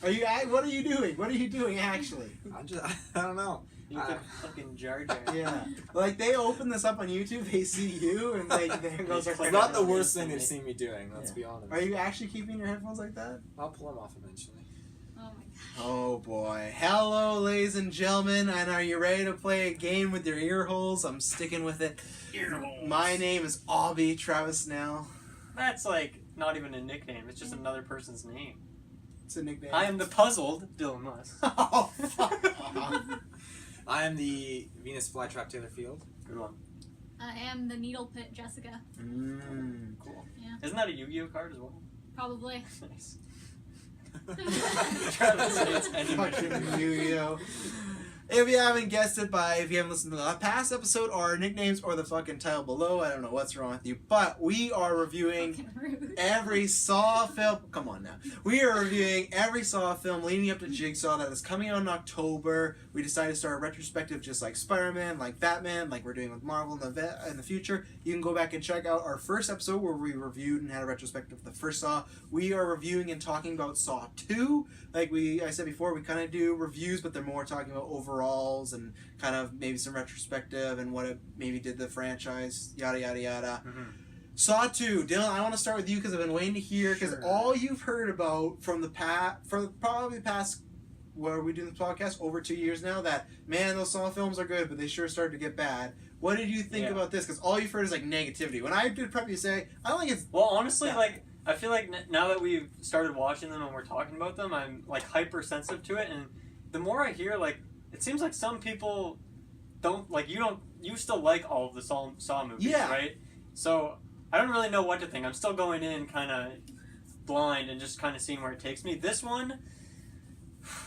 What are you doing? What are you doing actually? I don't know. You could fucking Jar Jar. Yeah. Like, they open this up on YouTube, they see you, and there goes our It's not the worst thing they've seen me doing, let's be honest. Are you actually keeping your headphones like that? I'll pull them off eventually. Oh my god. Oh boy. Hello, ladies and gentlemen, and are you ready to play a game with your ear holes? I'm sticking with it. Ear holes. My name is Obby Travis Snell. That's like not even a nickname. It's just another person's name. It's a nickname. I am the puzzled Dylan Musk. Oh, fuck off. I am the Venus flytrap Taylor Field. Good one. I am the Needle Pit Jessica. Cool. Yeah. Isn't that a Yu-Gi-Oh card as well? Probably. Nice. Travis hates any Fucking Yu-Gi-Oh. If you haven't guessed it if you haven't listened to the past episode or our nicknames or the fucking title below, I don't know what's wrong with you, but we are reviewing Fucking rude. every Saw film. Come on now. We are reviewing every Saw film leading up to Jigsaw that is coming out in October. We decided to start a retrospective just like Spider-Man, like Batman, like we're doing with Marvel in the future. You can go back and check out our first episode where we reviewed and had a retrospective of the first Saw. We are reviewing and talking about Saw 2. Like I said before, we kind of do reviews, but they're more talking about overalls and kind of maybe some retrospective and what it maybe did the franchise, yada, yada, yada. Mm-hmm. Saw 2. Dylan, I want to start with you because I've been waiting to hear, because all you've heard about from the probably the past, what are we doing this podcast, over 2 years now, that, man, those Saw films are good, but they sure started to get bad. What did you think about this? Because all you've heard is, like, negativity. When I did prep you say, I don't think it's... Well, honestly, like, I feel like now that we've started watching them and we're talking about them, I'm, like, hypersensitive to it, and the more I hear, like, it seems like some people don't, like, you still like all of the Saw movies, right? So, I don't really know what to think. I'm still going in kind of blind and just kind of seeing where it takes me. This one,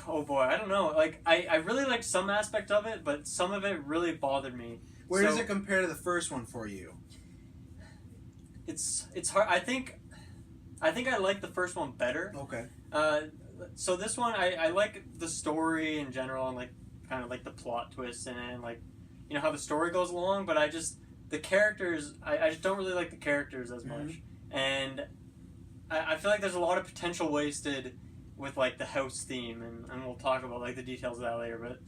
oh boy, I don't know. Like, I really liked some aspect of it, but some of it really bothered me. Where does it compare to the first one for you? It's hard. I think I like the first one better. Okay. So this one, I like the story in general and, like, kind of like the plot twists in it and, like, you know, how the story goes along, but the characters, I just don't really like the characters as much. And I feel like there's a lot of potential wasted with, like, the house theme, and we'll talk about, like, the details of that later, but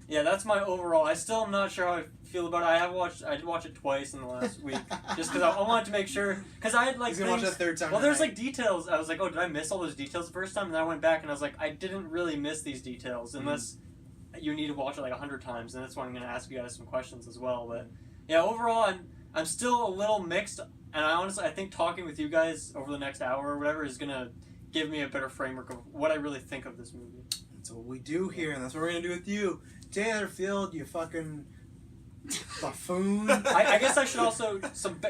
yeah, that's my overall. I still am not sure how I feel about it. I did watch it twice in the last week, just because I wanted to make sure, because I had, like, He's gonna watch it a third time. Well, there's, like, details. I was like, oh, did I miss all those details the first time? And then I went back and I was like, I didn't really miss these details unless you need to watch it like 100 times, and that's why I'm going to ask you guys some questions as well. But yeah, overall, I'm still a little mixed, and I think talking with you guys over the next hour or whatever is going to give me a better framework of what I really think of this movie. That's what we do here, and that's what we're going to do with you. Taylor Field, you fucking buffoon. I guess I should also,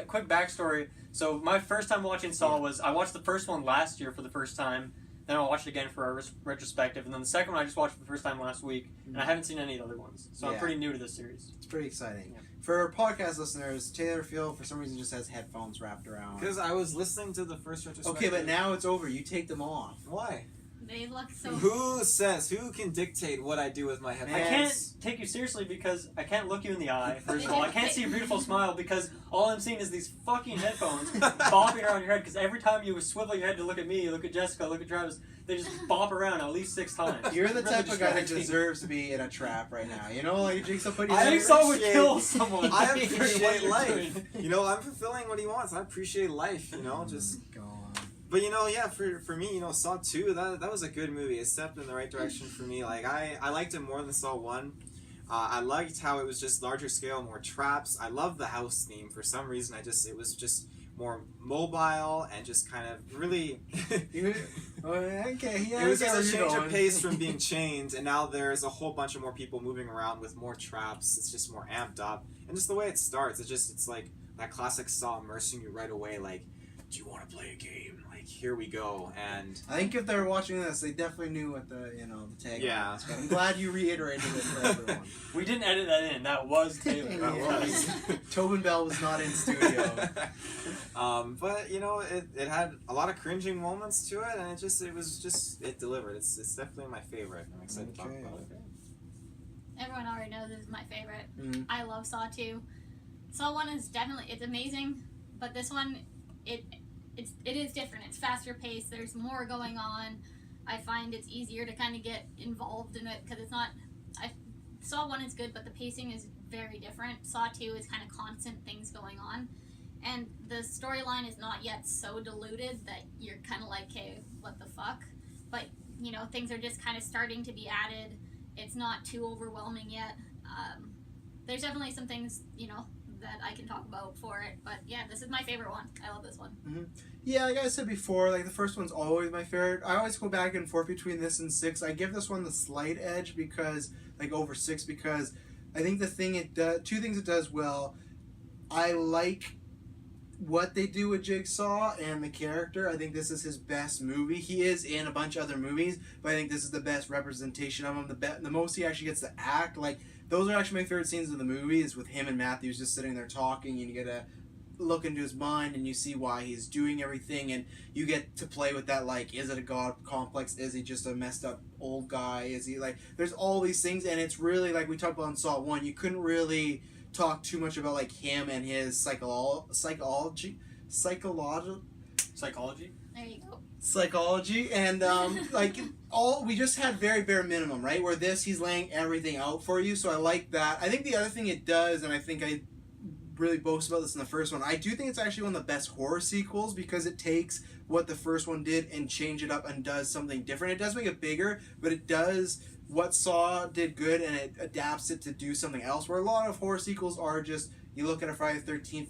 quick backstory. So my first time watching Saw was, I watched the first one last year for the first time, then I watched it again for our retrospective, and then the second one I just watched for the first time last week, and I haven't seen any of the other ones. So I'm pretty new to this series. It's pretty exciting. Yeah. For podcast listeners, Taylor Field, for some reason, just has headphones wrapped around. Because I was listening to the first retrospective. Okay, but now it's over. You take them off. Why? They look so... Who can dictate what I do with my headphones? I can't take you seriously because I can't look you in the eye, first of all. I can't see your beautiful smile because all I'm seeing is these fucking headphones bopping around your head, because every time you swivel your head to look at me, you look at Jessica, look at Travis, they just bop around at least 6 times. You're the type of guy that deserves to be in a trap right now. You know, like Jigsaw put you Jigsaw would kill someone. I appreciate life. You know, I'm fulfilling what he wants. I appreciate life, you know, just... But, you know, yeah, for me, you know, Saw 2, that was a good movie. It stepped in the right direction for me. Like, I liked it more than Saw 1. I liked how it was just larger scale, more traps. I love the house theme. For some reason, it was just more mobile and just kind of really... Okay, yeah. It was just a change of pace from being chained, and now there's a whole bunch of more people moving around with more traps. It's just more amped up. And just the way it starts, it's like that classic Saw immersing you right away, like, do you want to play a game? Like, here we go. And I think if they were watching this, they definitely knew what the tag was. But I'm glad you reiterated it for everyone. We didn't edit that in. That was Taylor. That was. Tobin Bell was not in studio. But, you know, it had a lot of cringing moments to it, and it delivered. It's definitely my favorite. I'm excited to talk about it. Everyone already knows this is my favorite. Mm-hmm. I love Saw 2. Saw 1 is definitely, it's amazing, but this one, it is different. It's faster paced. There's more going on. I find it's easier to kind of get involved in it because it's not. Saw 1 is good, but the pacing is very different. Saw 2 is kind of constant things going on, and the storyline is not yet so diluted that you're kind of like, hey, what the fuck? But you know, things are just kind of starting to be added. It's not too overwhelming yet. There's definitely some things, you know, that I can talk about for it. But yeah, this is my favorite one. I love this one. Mm-hmm. Yeah, like I said before, like the first one's always my favorite. I always go back and forth between this and 6. I give this one the slight edge because, like, over 6, because I think the thing it does, 2 things it does well. I like what they do with Jigsaw and the character. I think this is his best movie. He is in a bunch of other movies, but I think this is the best representation of him. The most he actually gets to act. Like, those are actually my favorite scenes of the movie, is with him and Matthews just sitting there talking, and you get to look into his mind and you see why he's doing everything, and you get to play with that, like, is it a god complex? Is he just a messed up old guy? Is he, like, there's all these things, and it's really, like we talked about in Saw 1, you couldn't really talk too much about, like, him and his psychology. There you go. Psychology, and like, we just had very bare minimum, right? Where this, he's laying everything out for you, so I like that. I think the other thing it does, and I think I really boast about this in the first one, I do think it's actually one of the best horror sequels, because it takes what the first one did and change it up and does something different. It does make it bigger, but it does what Saw did good, and it adapts it to do something else, where a lot of horror sequels are just, you look at a Friday the 13th,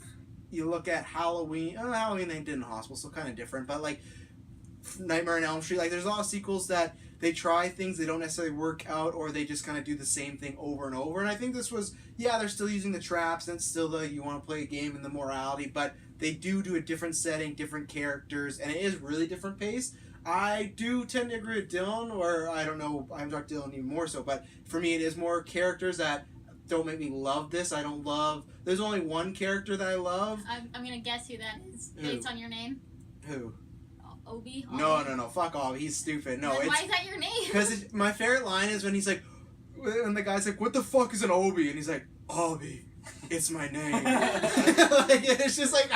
you look at Halloween, Halloween they did in the hospital, so kind of different, but like Nightmare on Elm Street, like there's a lot of sequels that they try things, they don't necessarily work out, or they just kind of do the same thing over and over. And I think this was, yeah, they're still using the traps, and it's still the, you want to play a game and the morality, but they do a different setting, different characters, and it is really different pace. I do tend to agree with Dylan, or I don't know, I'm talking to Dylan even more so, but for me it is more characters that don't make me love this. I don't love, there's only one character that I love. I'm gonna guess who that is, Who? based on your name. Who? Obi? No, fuck off, he's stupid. No, Then it's, why is that your name? because my favorite line is when he's like, and the guy's like, what the fuck is an Obi? And he's like, Obi, it's my name. Like, it's just like,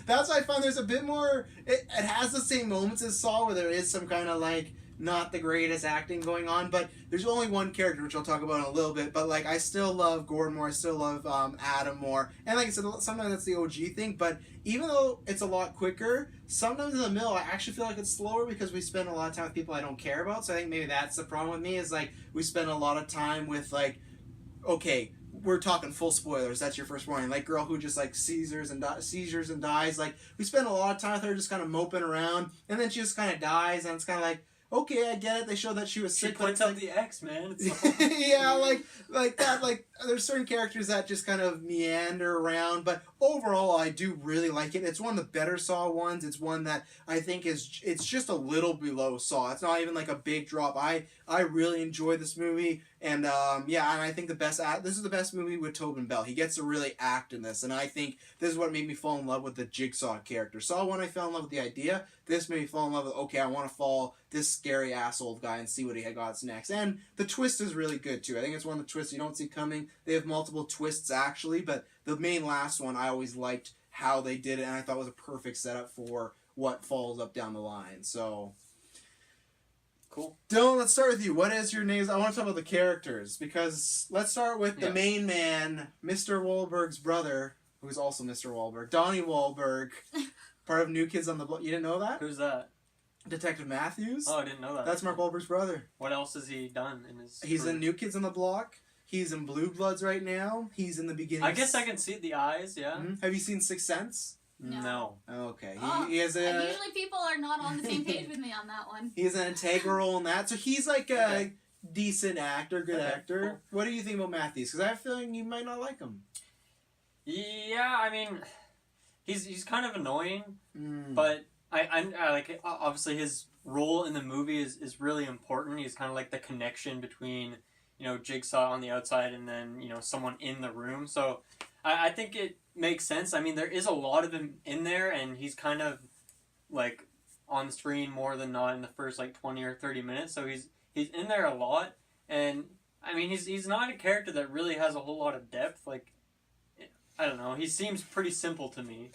that's why I find there's a bit more, it has the same moments as Saw, where there is some kind of like, not the greatest acting going on, but there's only one character, which I'll talk about in a little bit, but like, I still love Gordon more, I still love Adam more, and like I said, sometimes that's the OG thing, but even though it's a lot quicker, sometimes in the middle, I actually feel like it's slower, because we spend a lot of time with people I don't care about, so I think maybe that's the problem with me, is like, we spend a lot of time with like, okay, we're talking full spoilers, that's your first warning, like girl who just like seizures and dies, like, we spend a lot of time with her just kind of moping around, and then she just kind of dies, and it's kind of like, okay, I get it. They show that she was sick. She points out the X, man. Yeah, like that. Like, there's certain characters that just kind of meander around, but overall, I do really like it. It's one of the better Saw ones. It's one that I think it's just a little below Saw. It's not even like a big drop. I really enjoy this movie, and yeah, and I think this is the best movie with Tobin Bell. He gets to really act in this, and I think this is what made me fall in love with the Jigsaw character. Saw 1, I fell in love with the idea. This made me fall in love with, okay, I want to follow this scary ass old guy and see what he got next. And the twist is really good too. I think it's one of the twists you don't see coming. They have multiple twists actually, but the main last one, I always liked how they did it, and I thought it was a perfect setup for what follows up down the line. So, cool. Dylan, let's start with you. What is your name? I want to talk about the characters, because let's start with the main man, Mr. Wahlberg's brother, who's also Mr. Wahlberg, Donnie Wahlberg, part of New Kids on the Block. You didn't know that? Who's that? Detective Matthews. Oh, I didn't know that. That's Mark Wahlberg's brother. What else has he done in his He's career? in New Kids on the Block. He's in Blue Bloods right now. He's in the beginning. I guess I can see the eyes, yeah. Mm-hmm. Have you seen Sixth Sense? No. Okay. Oh, He has usually people are not on the same page with me on that one. He has an integral role in that. So he's like a decent actor, good actor. Cool. What do you think about Matthews? Because I have a feeling you might not like him. Yeah, I mean, he's kind of annoying, Mm. but I like, obviously his role in the movie is really important. He's kind of like the connection between, you know, Jigsaw on the outside and then, you know, someone in the room. So I think it makes sense. I mean, there is a lot of him in there, and he's kind of like on screen more than not in the first like 20 or 30 minutes. So he's in there a lot, and I mean, he's not a character that really has a whole lot of depth. Like, I don't know, he seems pretty simple to me.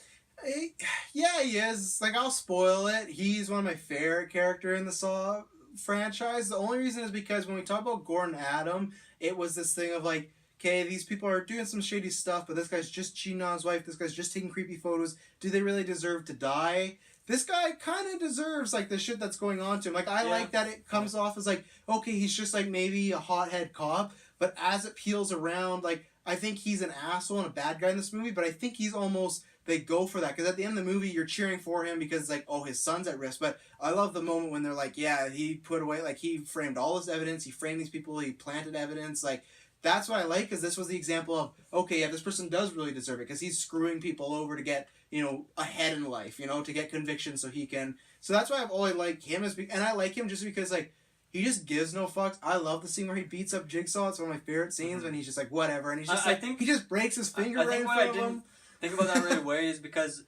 Yeah, he is. Like, I'll spoil it. He's one of my favorite character in the Saw franchise. The only reason is because when we talk about Gordon Adam, it was this thing of like, okay, these people are doing some shady stuff, but this guy's just cheating on his wife. This guy's just taking creepy photos. Do they really deserve to die? This guy kind of deserves, like, the shit that's going on to him. Like, I like that it comes off as, like, okay, he's just, like, maybe a hothead cop, but as it peels around, like, I think he's an asshole and a bad guy in this movie, but I think he's almost, they go for that, because at the end of the movie, you're cheering for him because it's like, oh, his son's at risk, but I love the moment when they're like, yeah, he put away, like, he framed all his evidence, he framed these people, he planted evidence, like, that's what I like, because this was the example of, okay, yeah, this person does really deserve it, because he's screwing people over to get, you know, ahead in life, you know, to get conviction so he can... So that's why I've always liked him, and I like him just because, like, he just gives no fucks. I love the scene where he beats up Jigsaw. It's one of my favorite scenes when he's just like, whatever, and he's just like, he just breaks his finger right in front of him. Think about that right away is because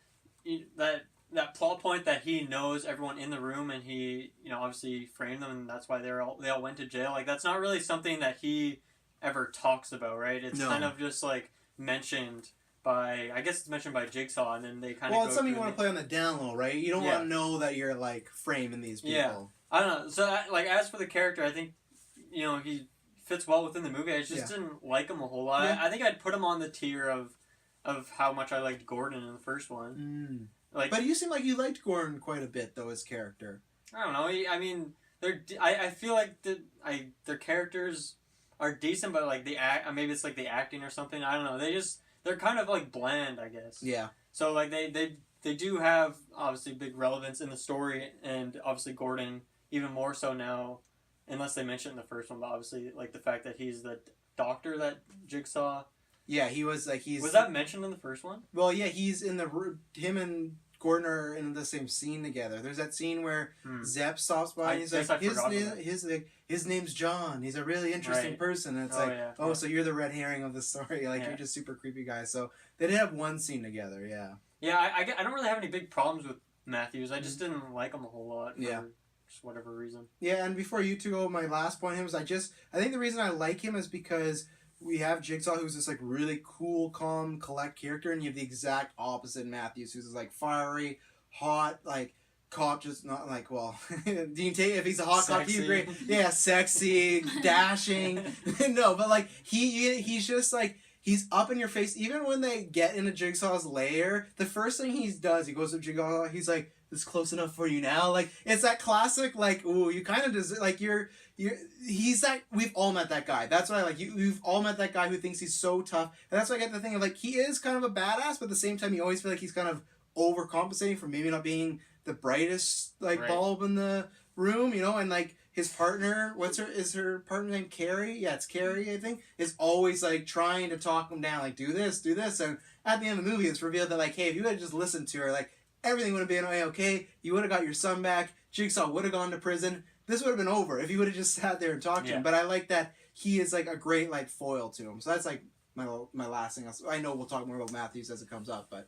that plot point that he knows everyone in the room and he, you know, obviously framed them and that's why they all went to jail. Like, that's not really something that he ever talks about, right? It's kind of just like mentioned by, I guess it's mentioned by Jigsaw, and then they kind of it's something you want to play on the down low, right? You don't want to know that you're like framing these people. Yeah. I don't know. So, like, as for the character, I think, you know, he fits well within the movie. I just didn't like him a whole lot. Yeah. I think I'd put him on the tier of how much I liked Gordon in the first one. Like, but you seem like you liked Gordon quite a bit, though, his character. I don't know. I mean, I feel like their characters are decent, but like maybe it's like the acting or something. I don't know. They're kind of like bland, I guess. Yeah. So like they do have obviously big relevance in the story, and obviously Gordon even more so now, unless they mention it in the first one. But obviously, like the fact that he's the doctor that Jigsaw. Yeah, he was like Was that mentioned in the first one? Well, yeah, he's in him and Gordon are in the same scene together. There's that scene where Zepp stops by and he's like, his name's John. He's a really interesting person. And it's so you're the red herring of the story. Like, you're just super creepy guy. So they did have one scene together, yeah. Yeah, I don't really have any big problems with Matthews. I just didn't like him a whole lot for just whatever reason. Yeah, and before you two go, my last point was I think the reason I like him is because we have Jigsaw, who's this like really cool, calm, collect character, and you have the exact opposite Matthews, who's this like fiery, hot, like cop, just not like, well, do you take if he's a hot cop, he's great, yeah, sexy, dashing, no, but like he's just like he's up in your face. Even when they get into Jigsaw's lair, the first thing he does, he goes to Jigsaw, he's like, "It's close enough for you now." Like, it's that classic, like, ooh, you kind of deserve, like, he's that, we've all met that guy. That's what I like. We've all met that guy who thinks he's so tough. And that's why I get the thing of, like, he is kind of a badass, but at the same time, you always feel like he's kind of overcompensating for maybe not being the brightest, like, bulb in the room, you know? And, like, his partner, is her partner named Carrie? Yeah, it's Carrie, I think, is always, like, trying to talk him down, like, do this. And at the end of the movie, it's revealed that, like, hey, if you had just listened to her, like, everything would have been okay. You would have got your son back. Jigsaw would have gone to prison. This would have been over if you would have just sat there and talked to him. But I like that he is like a great like foil to him. So that's like my last thing. I know we'll talk more about Matthews as it comes up, but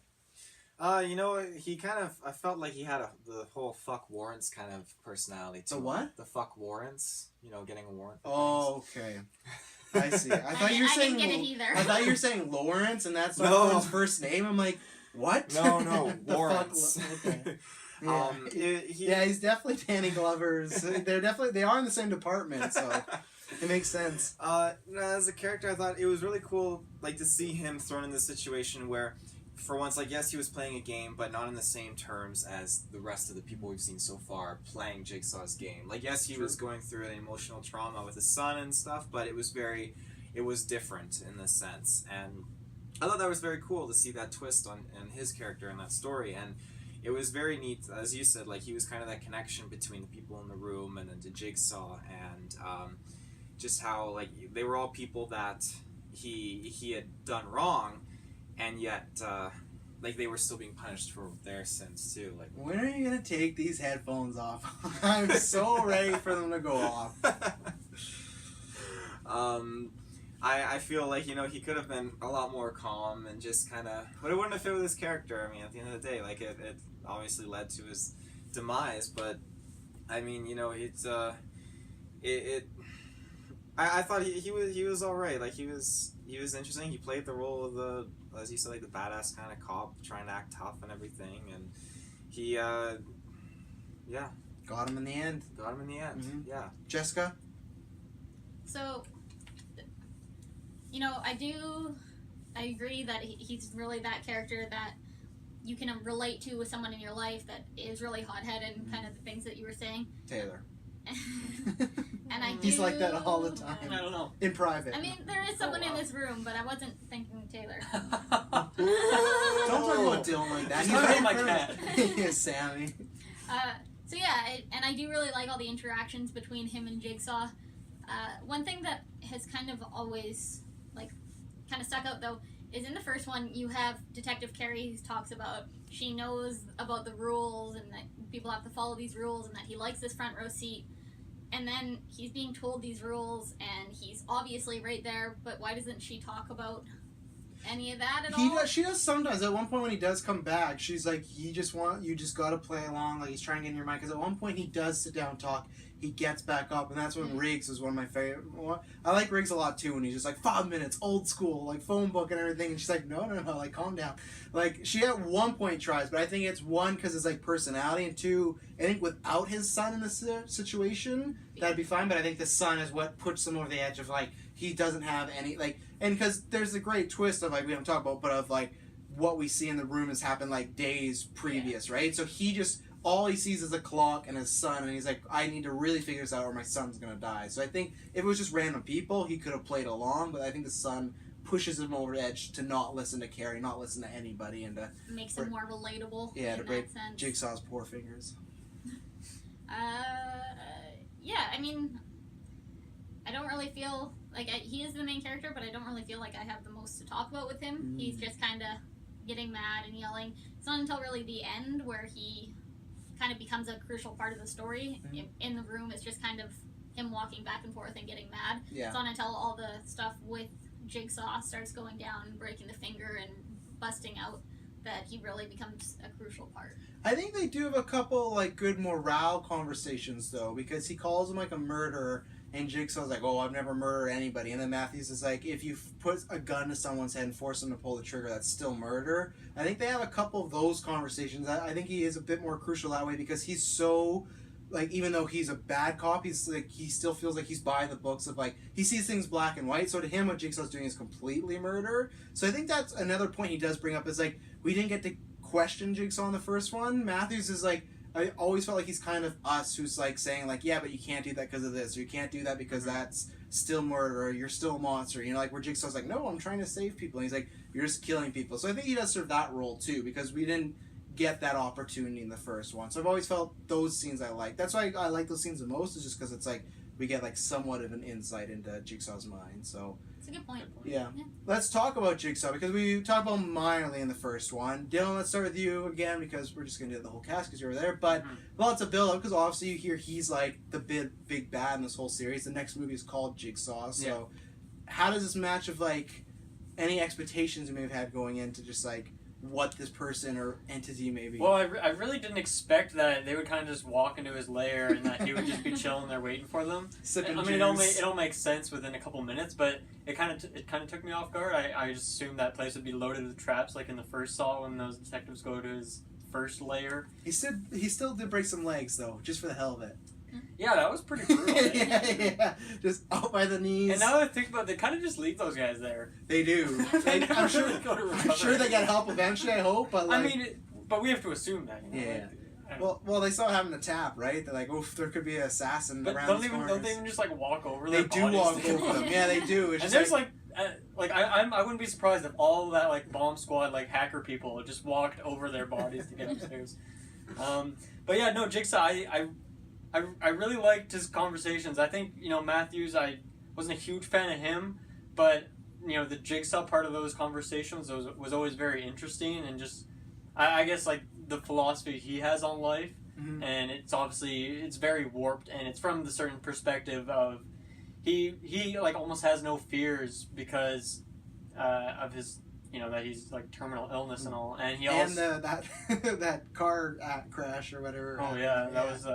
you know, he kind of, I felt like he had the whole fuck warrants kind of personality to him. The what? The fuck warrants. You know, getting a warrant. Oh, okay. I see. I thought you were saying. I didn't get it either. I thought you were saying Lawrence, and that's not his first name. I'm like, what? No, warrants. Okay. Yeah. He's definitely Danny Glover's. They are in the same department, so it makes sense. As a character, I thought it was really cool, like, to see him thrown in this situation where, for once, like, yes, he was playing a game, but not in the same terms as the rest of the people we've seen so far playing Jigsaw's game. Like, yes, he was going through an emotional trauma with his son and stuff, but it was different in this sense, and I thought that was very cool to see that twist on his character in that story, and it was very neat, as you said, like, he was kind of that connection between the people in the room and then to Jigsaw, and just how, like, they were all people that he had done wrong, and yet, like, they were still being punished for their sins, too. Like, when are you going to take these headphones off? I'm so ready for them to go off. I feel like, you know, he could have been a lot more calm and just kind of, but it wouldn't have fit with his character. I mean, at the end of the day, like, it obviously led to his demise, but I mean, you know, I thought he was all right. Like, he was interesting. He played the role of the, as you said, like, the badass kind of cop trying to act tough and everything, and he Got him in the end. Got him in the end. Mhm. Yeah. Jessica? So, I agree that he's really that character that you can relate to with someone in your life that is really hot-headed and kind of the things that you were saying. Taylor. And I He's like that all the time. I don't know. In private. I mean, there is someone wow. in this room, but I wasn't thinking Taylor. Don't talk about Dylan like that. He's talking about my cat. Yeah, Sammy. So yeah, and I do really like all the interactions between him and Jigsaw. One thing that has kind of always kind of stuck out though is in the first one you have Detective Carey who talks about she knows about the rules and that people have to follow these rules and that he likes this front row seat, and then he's being told these rules and he's obviously right there, but why doesn't she talk about any of that at all? She does sometimes. At one point when he does come back, she's like, you just got to play along. Like he's trying to get in your mind. Because at one point he does sit down and talk. He gets back up, and that's when Riggs is one of my favorite. I like Riggs a lot too, and he's just like 5 minutes, old school, like phone book and everything. And she's like, no, like calm down. Like she at one point tries, but I think it's one because it's like personality, and two, I think without his son in this situation, that'd be fine. But I think the son is what puts him over the edge of like he doesn't have any like, and because there's a great twist of like we don't talk about, but of like what we see in the room has happened like days previous, right? So he just. All he sees is a clock and his son, and he's like, I need to really figure this out or my son's going to die. So I think if it was just random people, he could have played along, but I think the son pushes him over the edge to not listen to Carrie, not listen to anybody, and to... Makes him more relatable to break that sense. Jigsaw's poor fingers. Yeah, I mean, I don't really feel... he is the main character, but I don't really feel like I have the most to talk about with him. He's just kind of getting mad and yelling. It's not until really the end where he... kind of becomes a crucial part of the story. In the room, it's just kind of him walking back and forth and getting mad. Yeah. It's not until all the stuff with Jigsaw starts going down and breaking the finger and busting out that he really becomes a crucial part. I think they do have a couple like good morale conversations though, because he calls him like a murderer, and Jigsaw's like, oh, I've never murdered anybody. And then Matthews is like, if you put a gun to someone's head and force them to pull the trigger, that's still murder. I think they have a couple of those conversations. I think he is a bit more crucial that way because he's so, like, even though he's a bad cop, he's like, he still feels like he's by the books of like, he sees things black and white. So to him, what Jigsaw's doing is completely murder. So I think that's another point he does bring up is like, we didn't get to question Jigsaw in the first one. Matthews is like, I always felt like he's kind of us who's like saying like, yeah, but you can't do that because of this, or you can't do that because that's still murder, or you're still a monster. You know, like where Jigsaw's like, no, I'm trying to save people. And he's like, you're just killing people. So I think he does serve that role too, because we didn't get that opportunity in the first one. So I've always felt those scenes I like. That's why I like those scenes the most, is just because it's like we get like somewhat of an insight into Jigsaw's mind. So it's a good point. Yeah. Let's talk about Jigsaw, because we talked about him minorly in the first one. Dylan, let's start with you again, because we're just going to do the whole cast because you were there. But lots of build-up, because obviously you hear he's like the big bad in this whole series. The next movie is called Jigsaw. So how does this match of like any expectations you may have had going into just like what this person or entity may be? Well, I really didn't expect that they would kind of just walk into his lair and that he would just be chilling there waiting for them. Sipping I mean, juice. it'll make sense within a couple minutes, but it kind of took me off guard. I just assumed that place would be loaded with traps, like in the first Saw when those detectives go to his first lair. He still did break some legs though, just for the hell of it. Yeah, that was pretty brutal. yeah, just out by the knees. And now that I think about it, they kind of just leave those guys there. They do. They I'm sure. really go to I'm recover. sure they get help eventually. I hope, but like, I mean, but we have to assume that. You know? Yeah. Like, Well, they saw having the tap, right? They're like, oof, there could be an assassin but around don't these they corners. even just like walk over They their do bodies walk to get over them. Yeah, they do. It's And just there's I wouldn't be surprised if all that like bomb squad like hacker people just walked over their bodies to get upstairs. But yeah, no, Jigsaw. I really liked his conversations. I think Matthews. I wasn't a huge fan of him, but the Jigsaw part of those conversations was always very interesting, and just I guess like the philosophy he has on life, and it's very warped, and it's from the certain perspective of he like almost has no fears because of his that he's like terminal illness and all, and he also that car crash or whatever. Oh yeah, that was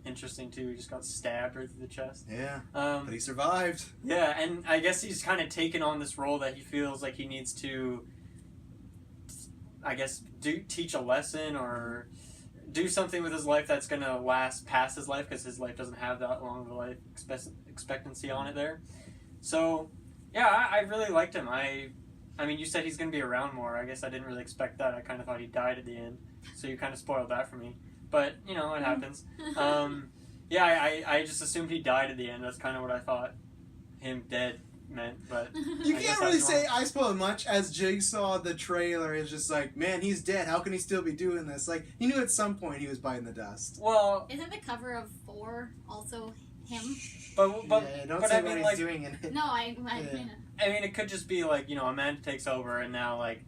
interesting too. He just got stabbed right through the chest. Yeah, but he survived. Yeah, and I guess he's kind of taken on this role that he feels like he needs to, I guess, teach a lesson or do something with his life that's gonna last past his life, because his life doesn't have that long of a life expectancy on it there. So, yeah, I really liked him. I mean, you said he's gonna be around more. I guess I didn't really expect that. I kind of thought he died at the end, so you kind of spoiled that for me. But you know, it happens. Yeah, I just assumed he died at the end. That's kind of what I thought him dead meant. But You I guess can't I really was say wrong. I spoiled much, as Jigsaw, the trailer, is just like, man, he's dead. How can he still be doing this? Like, he knew at some point he was biting the dust. Well, Isn't the cover of 4 also him? but Yeah, don't but say I what mean, he's like, doing in it. No, I I mean, it could just be like, you know, Amanda takes over and now like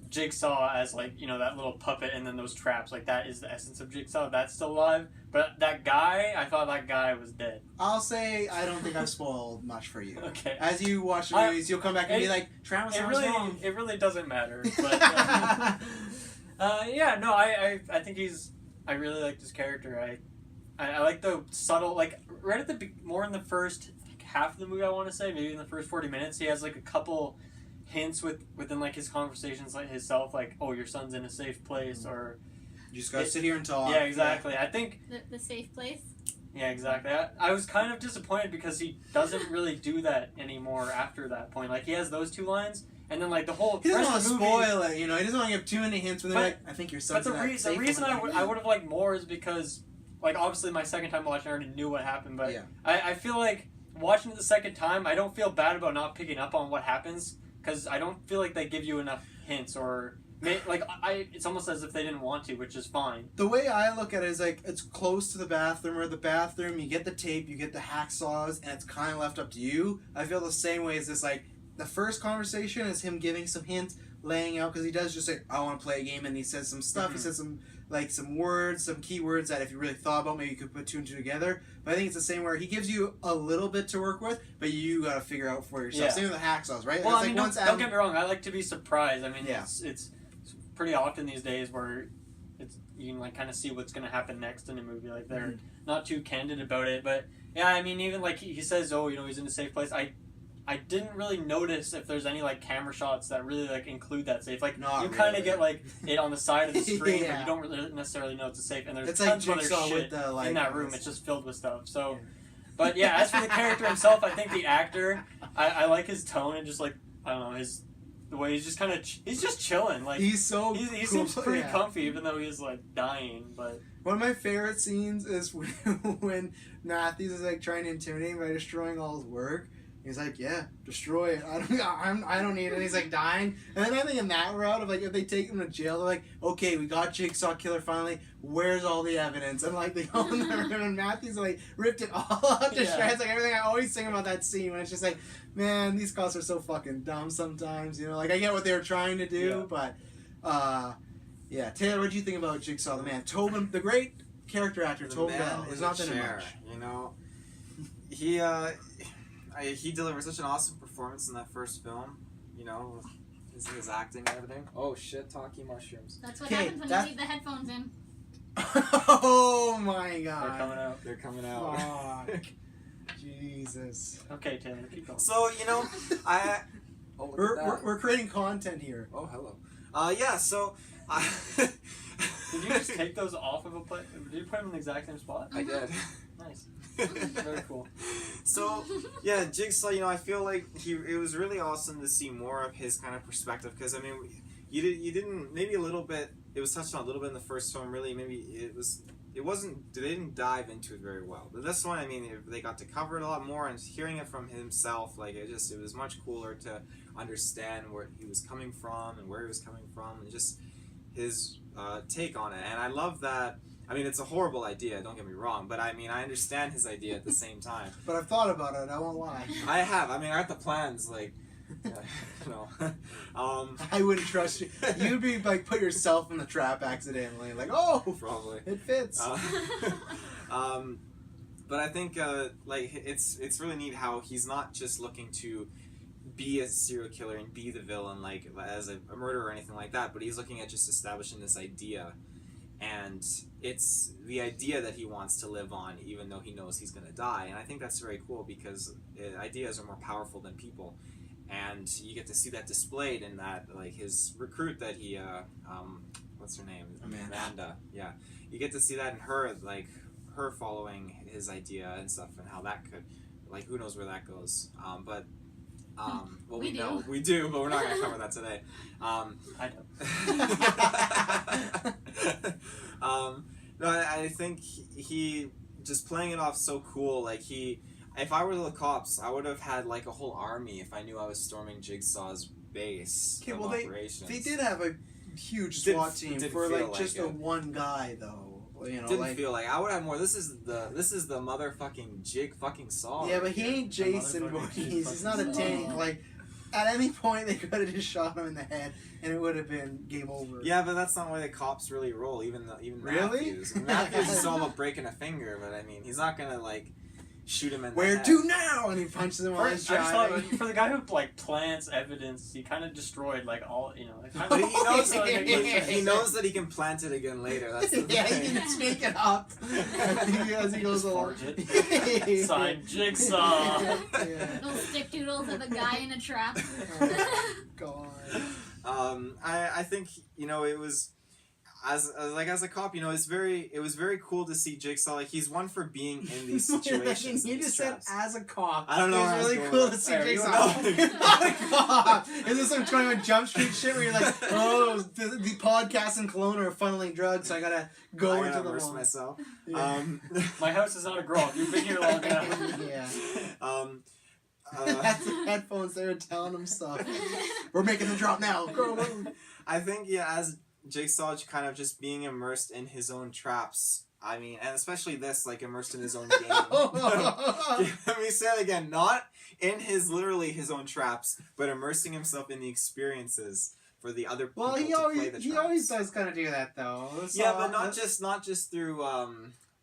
Jigsaw as like, you know, that little puppet and then those traps, like that is the essence of Jigsaw. That's still alive. But that guy, I thought that guy was dead. I'll say I don't think I've spoiled much for you. Okay. As you watch the movies, you'll come back and be like, Travis, I was wrong. It really doesn't matter. But yeah, no, I think I really like this character. I like the subtle, like right at the more in the first half of the movie, I want to say, maybe in the first 40 minutes, he has like a couple hints within like his conversations, like himself, like, oh, your son's in a safe place, or You just gotta sit here and talk. yeah, exactly. I think the safe place. yeah, exactly. I was kind of disappointed because he doesn't really do that anymore after that point. Like he has those 2 lines, and then like the whole He doesn't rest want of to the movie. spoil it, you know. He doesn't want to give too many hints when they're like, I think your But son's the in that reason safe I over would have liked more is because, like, obviously my second time watching, I already knew what happened, but Yeah. I feel like watching it the second time, I don't feel bad about not picking up on what happens, because I don't feel like they give you enough hints, or it's almost as if they didn't want to, which is fine. The way I look at it is like, it's close to the bathroom, or the bathroom, you get the tape, you get the hacksaws, and it's kind of left up to you. I feel the same way as this, like, the first conversation is him giving some hints, laying out, because he does just say, I want to play a game, and he says some stuff, he says some words, some keywords that if you really thought about, maybe you could put 2 and 2 together. But I think it's the same where he gives you a little bit to work with, but you gotta figure out for yourself. Yeah. Same with the hacksaws, right? Well, It's I mean, once don't get me wrong, I like to be surprised. I mean, Yeah. it's pretty often these days where you can like kind of see what's going to happen next in a movie. Like they're not too candid about it, but yeah, I mean, even like he says, oh, you know, he's in a safe place. I didn't really notice if there's any like camera shots that really like include that safe. Like Not you kind of really. get like it on the side of the screen, but Yeah. you don't really necessarily know it's a safe. And there's It's like tons of other Jigsaw shit with the, like, in that room. It's just filled with stuff. So, but yeah, as for the character himself, I think the actor, I like his tone and just like I don't know the way he's just kind of he's just chilling. Like He's so he cool. seems pretty Yeah. comfy, even though he's like dying. But One of my favorite scenes is when Matthews is like trying to intimidate him by destroying all his work. He's like, yeah, destroy it. I don't need it. And he's like dying. And then I think in that route of like, if they take him to jail, they're like, okay, we got Jigsaw Killer finally. Where's all the evidence? And like they go in the room and Matthews like ripped it all up to Yeah. shreds. Like everything I always sing about that scene when it's just like, man, these cops are so fucking dumb sometimes. You know, like I get what they were trying to do, but yeah. Taylor, what do you think about Jigsaw the Man? Tobin, the great character actor, The Tobin man Bell, in has the not been in chair, much. you know, he delivered such an awesome performance in that first film. You know, his acting and everything. Oh shit, talkie mushrooms. That's what Okay, happens when that- you leave the headphones in. Oh my god. they're coming out. They're coming out. Fuck. Jesus. Okay, Taylor, keep going. So you know, oh, look at that. We're creating content here. Oh, hello. Yeah. So. Did you just take those off of a plate? Did you put them in the exact same spot? I did. Nice. Very cool. So yeah, Jigsaw. You know, I feel like it was really awesome to see more of his kind of perspective, because I mean, you didn't maybe a little bit. It was touched on a little bit in the first film. Really, maybe it wasn't. They didn't dive into it very well. But this one, I mean, they got to cover it a lot more, and hearing it from himself, like it was much cooler to understand where he was coming from and where he was coming from, and just his take on it. And I love that. I mean, it's a horrible idea, don't get me wrong, but I mean, I understand his idea at the same time. But I've thought about it, I won't lie. I have. I mean, I got the plans, like, no. I wouldn't trust you. You'd be like, put yourself in the trap accidentally. Like, oh, Probably. it fits. But I think, like, it's really neat how he's not just looking to be a serial killer and be the villain, like, as a murderer or anything like that, but he's looking at just establishing this idea. And it's the idea that he wants to live on, even though he knows he's going to die. And I think that's very cool, because ideas are more powerful than people. And you get to see that displayed in that, like, his recruit that he, what's her name? Amanda. Yeah, you get to see that in her, like her following his idea and stuff, and how that could, like, who knows where that goes. But well, We do. know we do, but we're not going to cover that today. I know. No, I think he just playing it off so cool. Like if I were the cops, I would have had like a whole army if I knew I was storming Jigsaw's base Okay, of well, operations. they did have a huge Didn't- SWAT team didn't for feel like like just a it. one guy though. You know, Didn't like, feel like I would have more. This is the motherfucking Jig fucking Saw. yeah, but he right ain't The Jason motherfucking Voorhees. shit He's not a fucking tank. Saw. Like, at any point they could have just shot him in the head and it would have been game over. Yeah, but that's not the way the cops really roll. Even Really? Matthews is all about breaking a finger, but I mean, he's not gonna like shoot him in the Where head. to now? And he punches him while I he's just thought, driving. for the guy who like plants evidence, he kind of destroyed like all, you know. Like, But he knows, Yeah. he knows that he can plant it again later. That's the Yeah, thing. he can just make it up as he goes along. Forge it. Signed Jigsaw. Yeah. Little stick doodles of a guy in a trap. God. I think it was as a cop, it was very cool to see Jigsaw. Like, he's one for being in these situations. You and these just said traps. as a cop. I don't know It where I was was really going cool with to see that. Jigsaw. You know? Not a cop. Is this some 21 Jump Street shit where you're like, oh, the podcast and Kelowna are funneling drugs, so I gotta go I into gotta the immerse mall. myself. Yeah. My house is not a grove. You've been here long enough. Yeah. Uh, That's the headphones. They were telling him stuff. We're making the drop now. Go. I think, as Jigsaw kind of just being immersed in his own traps. I mean, and especially this, like, immersed in his own game. Let me say it again. Not in his own traps, but immersing himself in the experiences for the other people Well, to play the he traps. always does kind of do that though. Yeah, but not just through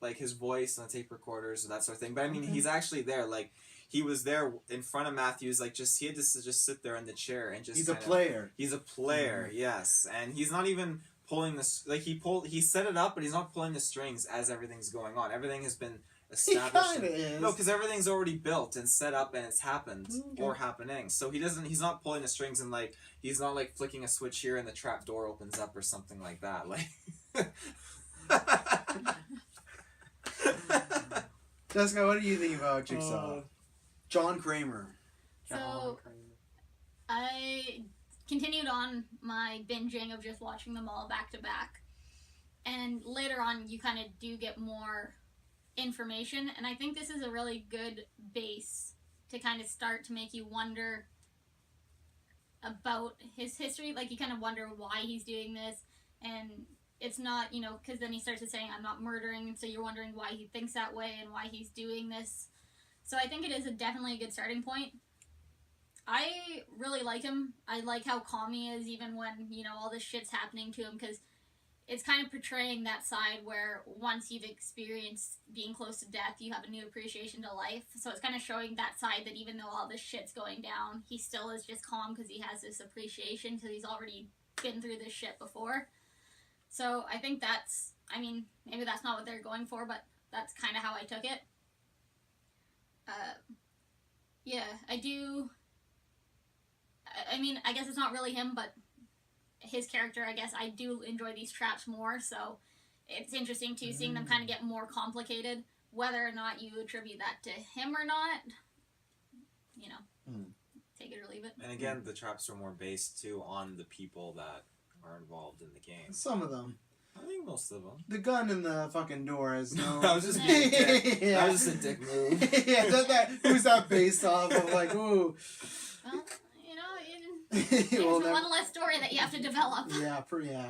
like his voice on the tape recorders and that sort of thing. But I mean, he's actually there. Like, he was there in front of Matthews. Like, he had to just sit there in the chair and just. He's a player. He's a player, yes, and he's not even pulling this. Like, he set it up, but he's not pulling the strings as everything's going on. Everything has been He established. kind of is. No, because everything's already built and set up, and it's happened Okay. or happening. So he's not pulling the strings, and like he's not like flicking a switch here and the trap door opens up or something like that. Like. Jessica, what do you think about Jigsaw? John Kramer. So I continued on my binging of just watching them all back to back. And later on, you kind of do get more information. And I think this is a really good base to kind of start to make you wonder about his history. Like, you kind of wonder why he's doing this. And it's not, because then he starts to saying, I'm not murdering. And so you're wondering why he thinks that way and why he's doing this. So I think it is definitely a good starting point. I really like him. I like how calm he is even when, all this shit's happening to him, because it's kind of portraying that side where once you've experienced being close to death, you have a new appreciation to life. So it's kind of showing that side that even though all this shit's going down, he still is just calm because he has this appreciation because he's already been through this shit before. So I think that's, maybe that's not what they're going for, but that's kind of how I took it. Yeah, I do. I guess it's not really him, but his character, I guess I do enjoy these traps more, so it's interesting too, seeing them kind of get more complicated. Whether or not you attribute that to him or not, take it or leave it. And again, the traps are more based too on the people that are involved in the game. Some of them. I think most of them. The gun in the fucking door is no. That was just being a dick. Yeah. That was just a dick move. Yeah, who's that based off of? Like, ooh. Well, Well, there's never- one less story that you have to develop. Yeah,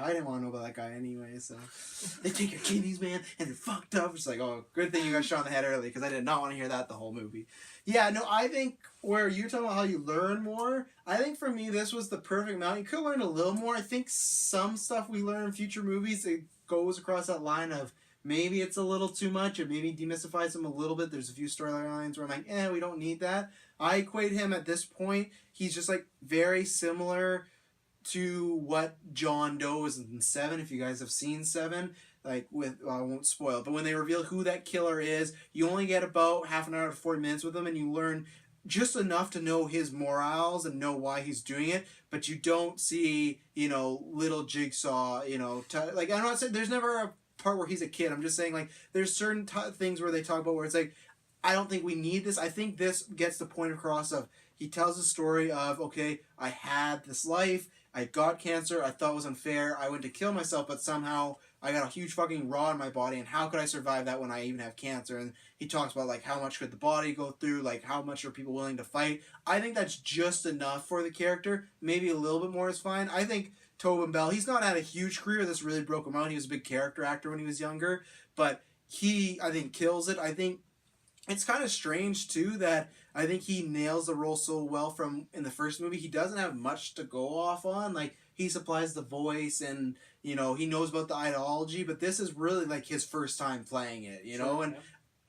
I didn't want to know about that guy anyway, so. They take your kidneys, man, and they're fucked up. It's like, oh, good thing you got shot in the head early, because I did not want to hear that the whole movie. Yeah, no, I think where you're talking about how you learn more, I think for me this was the perfect amount. You could learn a little more. I think some stuff we learn in future movies, it goes across that line of maybe it's a little too much, or maybe demystifies him a little bit. There's a few storylines where I'm like, we don't need that. I equate him at this point, he's just like very similar to what John Doe is in 7, if you guys have seen 7. Like, I won't spoil it, but when they reveal who that killer is, you only get about half an hour to 40 minutes with him, and you learn just enough to know his morals and know why he's doing it, but you don't see, little Jigsaw, like, I'm not saying there's never a part where he's a kid. I'm just saying, like, there's certain things where they talk about where it's like, I don't think we need this. I think this gets the point across of, he tells a story of, okay, I had this life, I got cancer, I thought it was unfair, I went to kill myself, but somehow I got a huge fucking rod in my body, and how could I survive that when I even have cancer? And he talks about, like, how much could the body go through, like, how much are people willing to fight? I think that's just enough for the character. Maybe a little bit more is fine. I think Tobin Bell, he's not had a huge career. This really broke him out. He was a big character actor when he was younger, but he, I think, kills it. I think it's kind of strange, too, that I think he nails the role so well from in the first movie. He doesn't have much to go off on. Like, he supplies the voice and, he knows about the ideology, but this is really, like, his first time playing it, Sure, and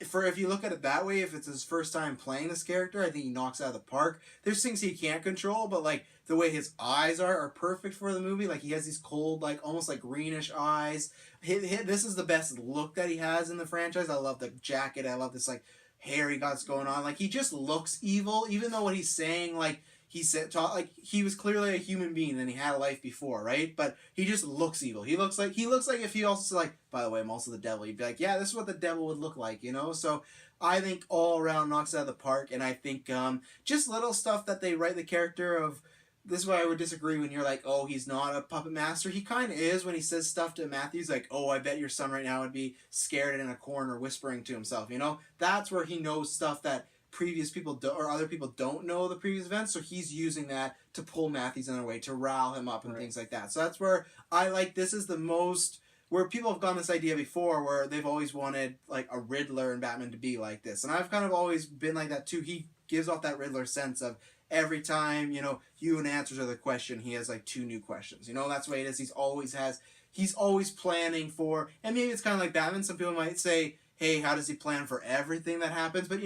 yeah. if you look at it that way, if it's his first time playing this character, I think he knocks it out of the park. There's things he can't control, but, like, the way his eyes are perfect for the movie. Like, he has these cold, like, almost like greenish eyes. This is the best look that he has in the franchise. I love the jacket. I love this, like, hair he got going on. Like, he just looks evil, even though what he's saying, like, he was clearly a human being and he had a life before, right? But he just looks evil. He looks like if he also said, like, by the way, I'm also the devil. You'd be like, yeah, this is what the devil would look like, So I think all around knocks it out of the park, and I think just little stuff that they write the character of. This is why I would disagree when you're like, oh, he's not a puppet master. He kind of is when he says stuff to Matthews like, oh, I bet your son right now would be scared in a corner whispering to himself, That's where he knows stuff that previous people or other people don't know the previous events, so he's using that to pull Matthews in a way, to rile him up and things like that. So that's where I like, this is the most, where people have gone this idea before, where they've always wanted, like, a Riddler and Batman to be like this. And I've kind of always been like that, too. He gives off that Riddler sense of, every time, you and answers are the question, he has, like, 2 new questions. That's the way it is. He's always planning for, and maybe it's kind of like Batman. Some people might say, hey, how does he plan for everything that happens? But,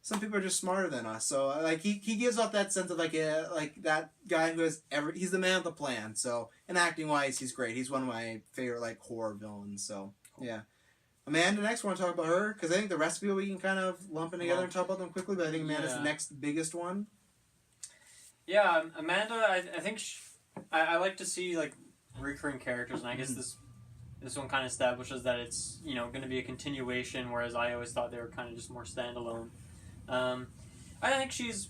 some people are just smarter than us. So, like, he gives off that sense of, like, that guy who has he's the man with the plan. So, and acting-wise, he's great. He's one of my favorite, like, horror villains. So, yeah. Amanda, next, want to talk about her? Because I think the rest of people we can kind of lump in together and talk about them quickly, but I think Amanda's the next biggest one. Yeah, Amanda, I think I like to see, like, recurring characters, and I guess this one kind of establishes that it's, going to be a continuation, whereas I always thought they were kind of just more standalone. I think she's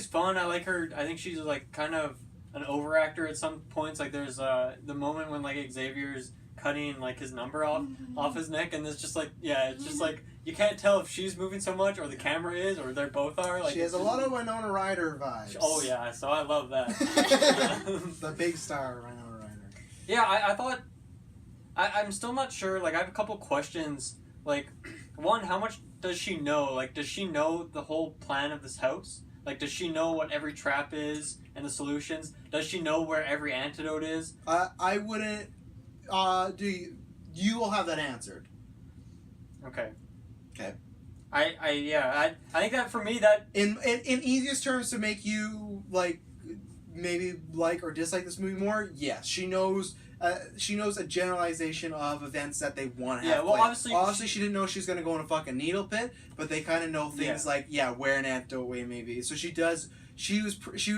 fun. I like her. I think she's, like, kind of an overactor at some points. Like, there's the moment when, like, Xavier's cutting, like, his number off his neck, and it's just like, it's just like, you can't tell if she's moving so much or the camera is or they both are. Like, she has a lot of Winona Ryder vibes. Oh yeah, so I love that. The big star Winona Ryder. Yeah, I thought I'm still not sure. Like, I have a couple questions. Like, one, how much does she know? Like, does she know the whole plan of this house? Like, does she know what every trap is and the solutions? Does she know where every antidote is? I wouldn't. You will have that answered. Okay. Okay. I think that for me that in easiest terms to make you, like, maybe like or dislike this movie more. Yes, she knows a generalization of events that they want to have. Yeah, well, played. Obviously she didn't know she was going to go in a fucking needle pit, but they kind of know things like where an antidote way may be. So she does. She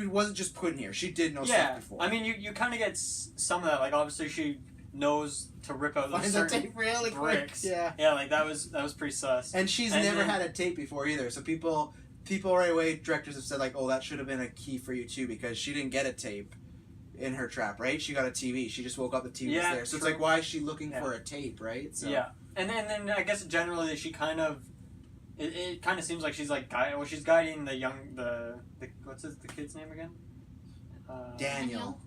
wasn't just put in here. She did know stuff before. I mean, you kind of get some of that. Like, obviously she knows to rip out those certain tape really bricks. Quick. Yeah. Yeah, like that was pretty sus. And she's never had a tape before either. So people right away, directors have said, like, oh, that should have been a key for you too, because she didn't get a tape in her trap, right? She got a TV. She just woke up, the TV was there. So it's like, why is she looking for a tape, right? So. Yeah. And then I guess generally she kind of it kind of seems like she's like she's guiding the what's the kid's name again? Daniel.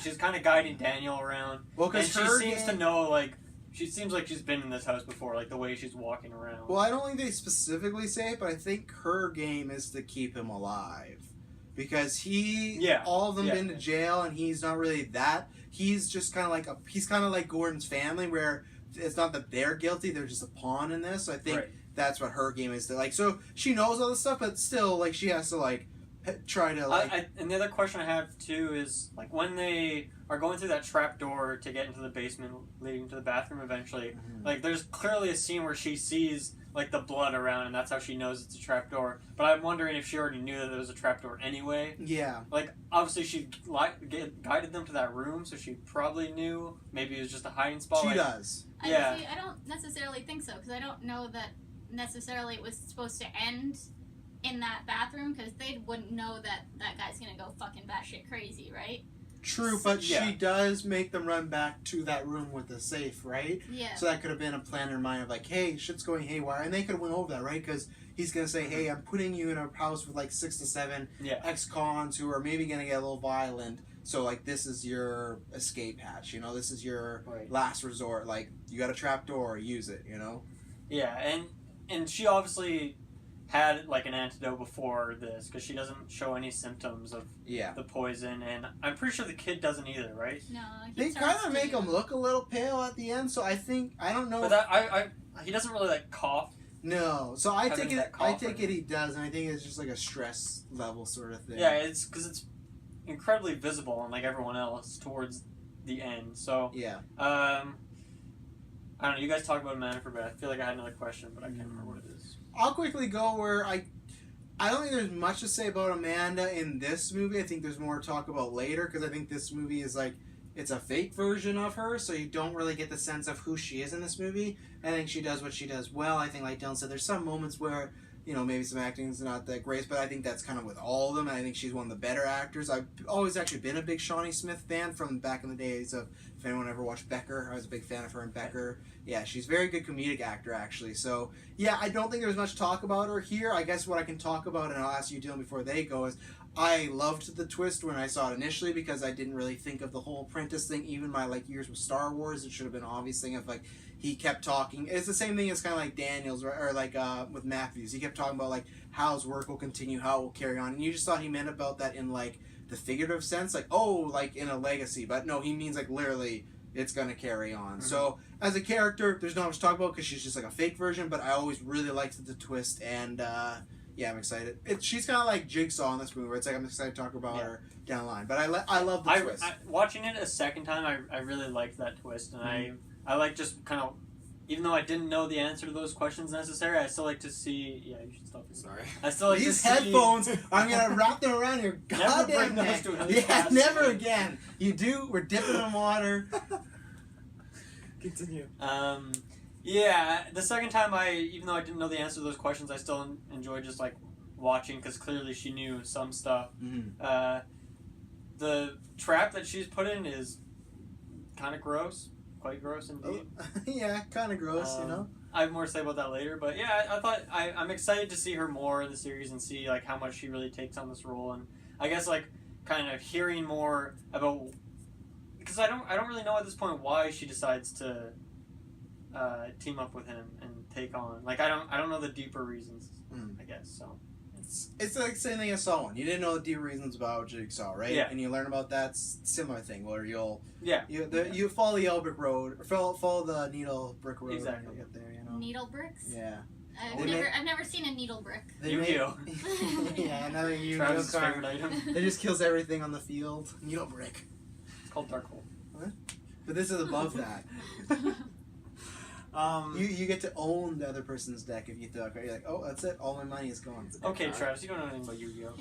She's kind of guiding Daniel around. Well, because she seems to know, like, she seems like she's been in this house before, like the way she's walking around. Well, I don't think they specifically say it, but I think her game is to keep him alive, because all of them been to jail, and he's not really that. He's just kind of like Gordon's family, where it's not that they're guilty; they're just a pawn in this. So I think that's what her game is to, like. So she knows all this stuff, but still, like, she has to, like, try to, like... and the other question I have, too, is, like, when they are going through that trap door to get into the basement leading to the bathroom eventually, like, there's clearly a scene where she sees, like the blood around, and that's how she knows it's a trapdoor. But I'm wondering if she already knew that there was a trapdoor anyway. Yeah. Like, obviously she guided them to that room, so she probably knew. Maybe it was just a hiding spot. She like, does. Yeah. I don't necessarily think so, because I don't know that necessarily it was supposed to end in that bathroom, because they wouldn't know that that guy's gonna go fucking batshit crazy, right? True, but Yeah. she does make them run back to that room with the safe, right? Yeah. So that could have been a plan in her mind of like, hey, shit's going haywire, and they could have went over that, right? Because he's gonna say, hey, I'm putting you in a house with like 6 to 7 Yeah. ex-cons who are maybe gonna get a little violent. So like, this is your escape hatch, you know. This is your Right. last resort. Like, you got a trap door, use it, you know. Yeah, and she obviously had like an antidote before this, because she doesn't show any symptoms of Yeah. the poison, and I'm pretty sure the kid doesn't either, right? No. They kind of make him look a little pale at the end, so I don't know. But that he doesn't really like cough. No, so I Having take that it. cough I take or- it he does, and I think it's just like a stress level sort of thing. Yeah, it's because it's incredibly visible on like everyone else towards the end. So Yeah. I don't know. You guys talk about Amanda for a bit. I feel like I had another question, but I can't remember what it is. I'll quickly go where I don't think there's much to say about Amanda in this movie. I think there's more to talk about later, because I think this movie is like, it's a fake version of her, so you don't really get the sense of who she is in this movie. I think she does what she does well. I think, like Dylan said, there's some moments where, you know, maybe some acting is not that great, but I think that's kind of with all of them, and I think she's one of the better actors. I've always actually been a big Shawnee Smith fan from back in the days of, if anyone ever watched Becker, I was a big fan of her in Becker. Yeah, she's a very good comedic actor, actually. So, yeah, I don't think there's much talk about her here. I guess what I can talk about, and I'll ask you, Dylan, before they go, is I loved the twist when I saw it initially, because I didn't really think of the whole apprentice thing. Even my like years with Star Wars, it should have been an obvious thing of like, he kept talking. It's the same thing as kind of like Daniels, or like with Matthews. He kept talking about like how his work will continue, how it will carry on, and you just thought he meant about that in like the figurative sense, like, oh, like in a legacy. But no, he means like literally it's going to carry on. Mm-hmm. So as a character, there's not much to talk about because she's just like a fake version, but I always really liked the twist, and yeah, I'm excited. She's kind of like Jigsaw in this movie, where it's like I'm excited to talk about her down the line. But I love the twist. Watching it a second time, I really liked that twist, and I like just kind of, even though I didn't know the answer to those questions necessarily, I still like to see. Yeah, you should stop. Sorry. I still like These to see. headphones, I'm gonna wrap them around your Never goddamn bring those neck. to another Yeah, class. never again. You do. We're dipping in water. Continue. Yeah, the second time even though I didn't know the answer to those questions, I still enjoyed just like watching, because clearly she knew some stuff. Mm-hmm. The trap that she's put in is kind of gross, quite gross indeed. Yeah, kind of gross, you know. I have more to say about that later, but yeah, I thought I'm excited to see her more in the series and see like how much she really takes on this role, and I guess like kind of hearing more about, because I don't really know at this point why she decides to team up with him and take on, like I don't know the deeper reasons. I guess so. It's like the same thing as Saw 1. You didn't know the deep reasons about Jigsaw, right? Yeah. And you learn about that similar thing where you follow the yellow brick road, or follow the needle brick road. Exactly. And you'll get there, you know. Needle bricks? Yeah. I've never seen a needle brick. Yu-Gi-Oh. Yeah, another Yu-Gi-Oh Travis' card. favorite item. That just kills everything on the field. Needle brick. It's called Dark Hole. But this is above that. You get to own the other person's deck if you throw it. You're like, oh, that's it. All my money is gone. Okay, Travis, you don't know anything about Yu-Gi-Oh.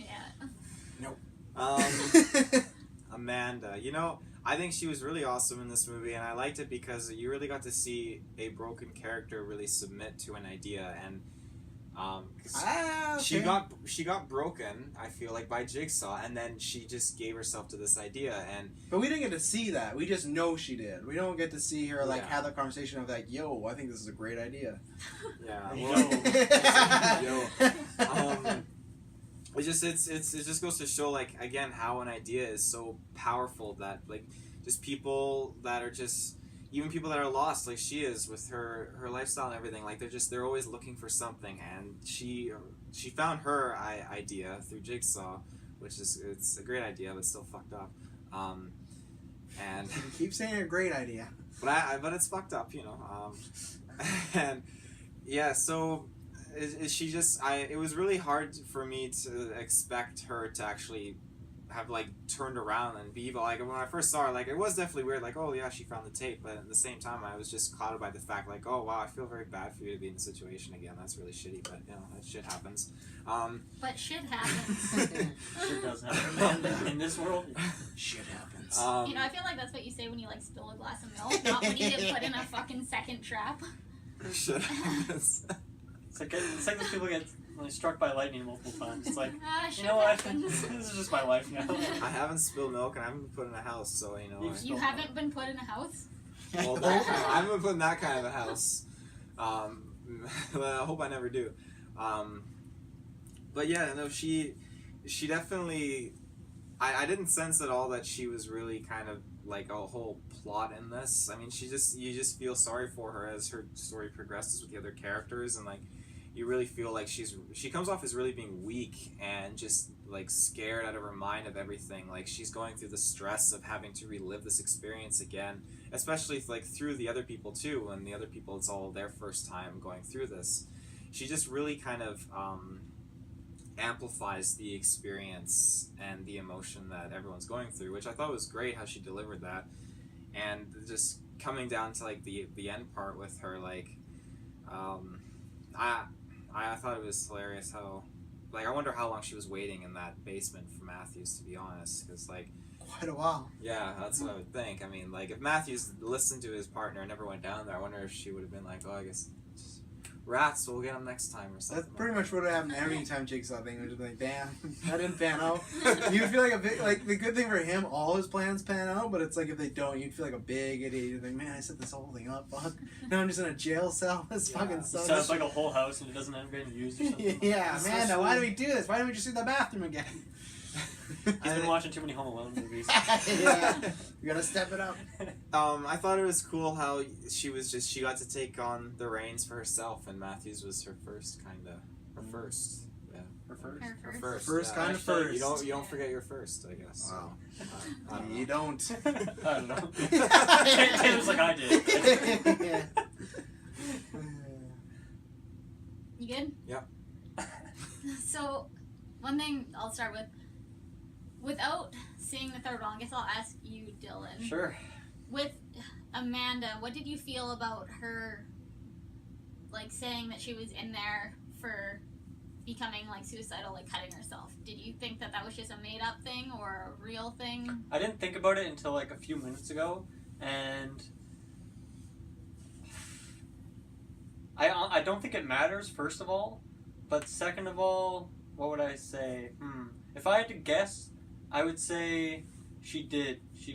Yeah. Amanda, you know, I think she was really awesome in this movie, and I liked it because you really got to see a broken character really submit to an idea, and she got broken, I feel like, by Jigsaw, and then she just gave herself to this idea, and But we didn't get to see that. We just know she did. We don't get to see her like Yeah. have that conversation of like, yo, I think this is a great idea. yeah, Yo. it just goes to show, like, again, how an idea is so powerful that, like, just people that are just, even people that are lost, like she is with her lifestyle and everything, like they're always looking for something, and she found her idea through Jigsaw, which it's a great idea but still fucked up, and You keep saying a great idea. but it's fucked up, you know, and yeah, so it was really hard for me to expect her to actually have like turned around and be evil. Like when I first saw her, like it was definitely weird. Like, oh yeah, she found the tape, but at the same time, I was just clouded by the fact, like, oh wow, I feel very bad for you to be in the situation again. That's really shitty, but you know that shit happens. But shit happens. Sure does happen. In this world, Shit happens. You know, I feel like that's what you say when you like spill a glass of milk, not when you get put in a fucking second trap. Shit happens. it's like those people get struck by lightning multiple times. It's like, Shit you know what? happens. This is just my life now. I haven't spilled milk and I haven't been put in a house, so you know. You haven't been put in a house? Well, I haven't been put in that kind of a house. But I hope I never do. But yeah, no, she definitely. I didn't sense at all that she was really kind of like a whole plot in this. I mean, you just feel sorry for her as her story progresses with the other characters, and like you really feel like she comes off as really being weak and just like scared out of her mind of everything. Like she's going through the stress of having to relive this experience again, especially like through the other people too, and the other people it's all their first time going through this. She just really kind of amplifies the experience and the emotion that everyone's going through, which I thought was great how she delivered that. And just coming down to like the end part with her, like I thought it was hilarious how, like, I wonder how long she was waiting in that basement for Matthews, to be honest, because like Quite a while. yeah, that's what I would think. I mean, like if Matthews listened to his partner and never went down there, I wonder if she would have been like, oh, I guess just rats, we'll get them next time or something. That's pretty much what would happen every time Jigsaw thing. Would just be like, damn, that didn't pan out. You'd feel like a big, like the good thing for him, all his plans pan out. But it's like if they don't, you'd feel like a big idiot. You'd think, man, I set this whole thing up. Fuck. Now I'm just in a jail cell. This fucking sucks. Sounds like a whole house and it doesn't have been used or something. Yeah, man. Now why do we do this? Why don't we just do the bathroom again? He's been watching too many Home Alone movies. Yeah, you gotta step it up. I thought it was cool how she got to take on the reins for herself, and Matthews was her first. Her first. First yeah. kind of first. You don't forget your first, I guess. Wow. So, You don't. I don't know. Taylor's like I did. Yeah. You good? Yep. So, one thing I'll start with, without seeing the third one, I guess I'll ask you, Dylan. Sure. With Amanda, what did you feel about her, like, saying that she was in there for becoming, like, suicidal, like, cutting herself? Did you think that that was just a made-up thing or a real thing? I didn't think about it until like a few minutes ago, and I don't think it matters, first of all, but second of all, what would I say? If I had to guess, I would say she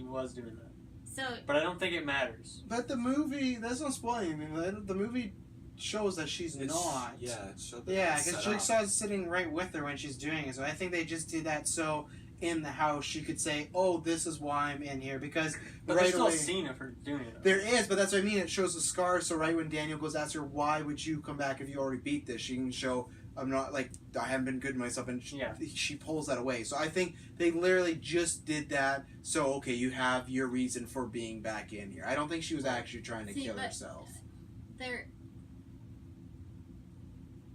was doing that. So, But I don't think it matters. But the movie, that's not spoiling. I mean, the movie shows that she's not. Yeah, it showed that Yeah, it was because set up. Jigsaw's sitting right with her when she's doing it. So I think they just did that so in the house she could say, "Oh, this is why I'm in here." Because But right there's still away, a scene of her doing it. there is, but that's what I mean. It shows the scars. So right when Daniel goes, asks her, "Why would you come back if you already beat this?" She can show, "I'm not like I haven't been good to myself," and she pulls that away. So I think they literally just did that. So okay, you have your reason for being back in here. I don't think she was actually trying to kill herself.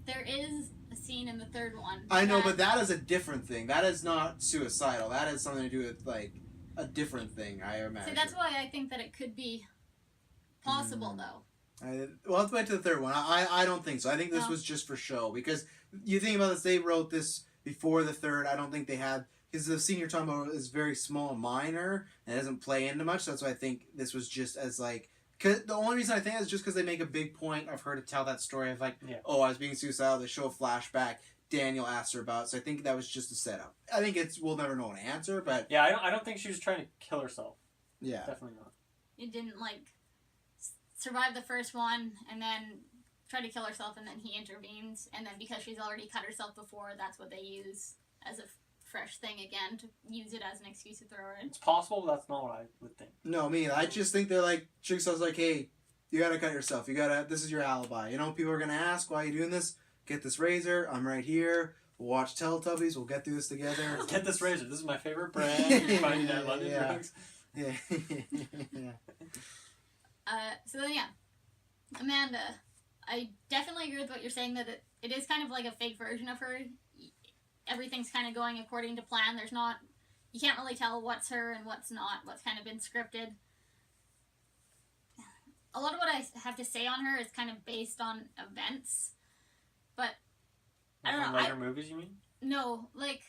There is a scene in the third one. I know, but that is a different thing. That is not suicidal. That has something to do with like a different thing, I imagine. See, that's why I think that it could be possible, though. Well, let's wait to the third one. I don't think so. I think this was just for show, because you think about this, they wrote this before the third. I don't think they had, because the scene you're talking about is very small and minor and it doesn't play into much. So that's why I think this was just as like, cause the only reason I think is just because they make a big point of her to tell that story of like, oh, I was being suicidal. They show a flashback. Daniel asked her about it. So I think that was just a setup. I think we'll never know an answer, but yeah, I don't think she was trying to kill herself. Yeah, Definitely not. It didn't like survive the first one and then try to kill herself, and then he intervenes, and then because she's already cut herself before, that's what they use as a fresh thing again, to use it as an excuse to throw her in. It's possible, but that's not what I would think. No, me. I just think they're like, Jigsaw's like, hey, you gotta cut yourself. This is your alibi. You know, people are gonna ask, why are you doing this? Get this razor. I'm right here. We'll watch Teletubbies. We'll get through this together. Get this razor. This is my favorite brand. You can find it at London Drugs. Yeah. So then, yeah. Amanda, I definitely agree with what you're saying, that it is kind of like a fake version of her. Everything's kind of going according to plan. There's not you can't really tell what's her and what's not, what's kind of been scripted. A lot of what I have to say on her is kind of based on events, but I don't know. Later movies, you mean? No, like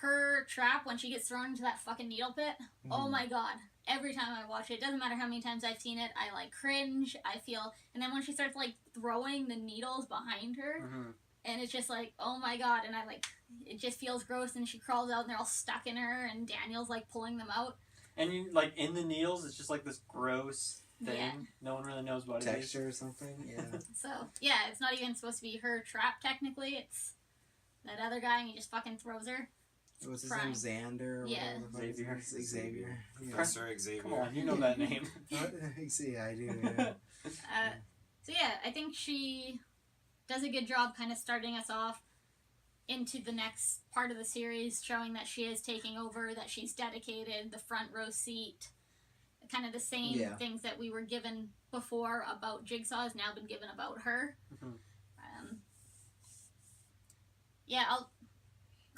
her trap when she gets thrown into that fucking needle pit. Mm. Oh my god. Every time I watch it, doesn't matter how many times I've seen it, I like cringe, I feel, and then when she starts like throwing the needles behind her, and it's just like, oh my god, and I like, it just feels gross, and she crawls out and they're all stuck in her, and Daniel's like pulling them out. And you, like, in the needles, it's just like this gross thing. Yeah. No one really knows what Texture it or something, yeah. So, yeah, it's not even supposed to be her trap technically, it's that other guy, and he just fucking throws her. What's his Prime. name? Xander? Or Yeah. whatever the fuck his Xavier. name is? Xavier. Yeah. Professor is. Xavier. Come on, you know that name. Yeah, I do. Yeah. So yeah, I think she does a good job kind of starting us off into the next part of the series, showing that she is taking over, that she's dedicated, the front row seat, kind of the same things that we were given before about Jigsaw has now been given about her. Yeah, I'll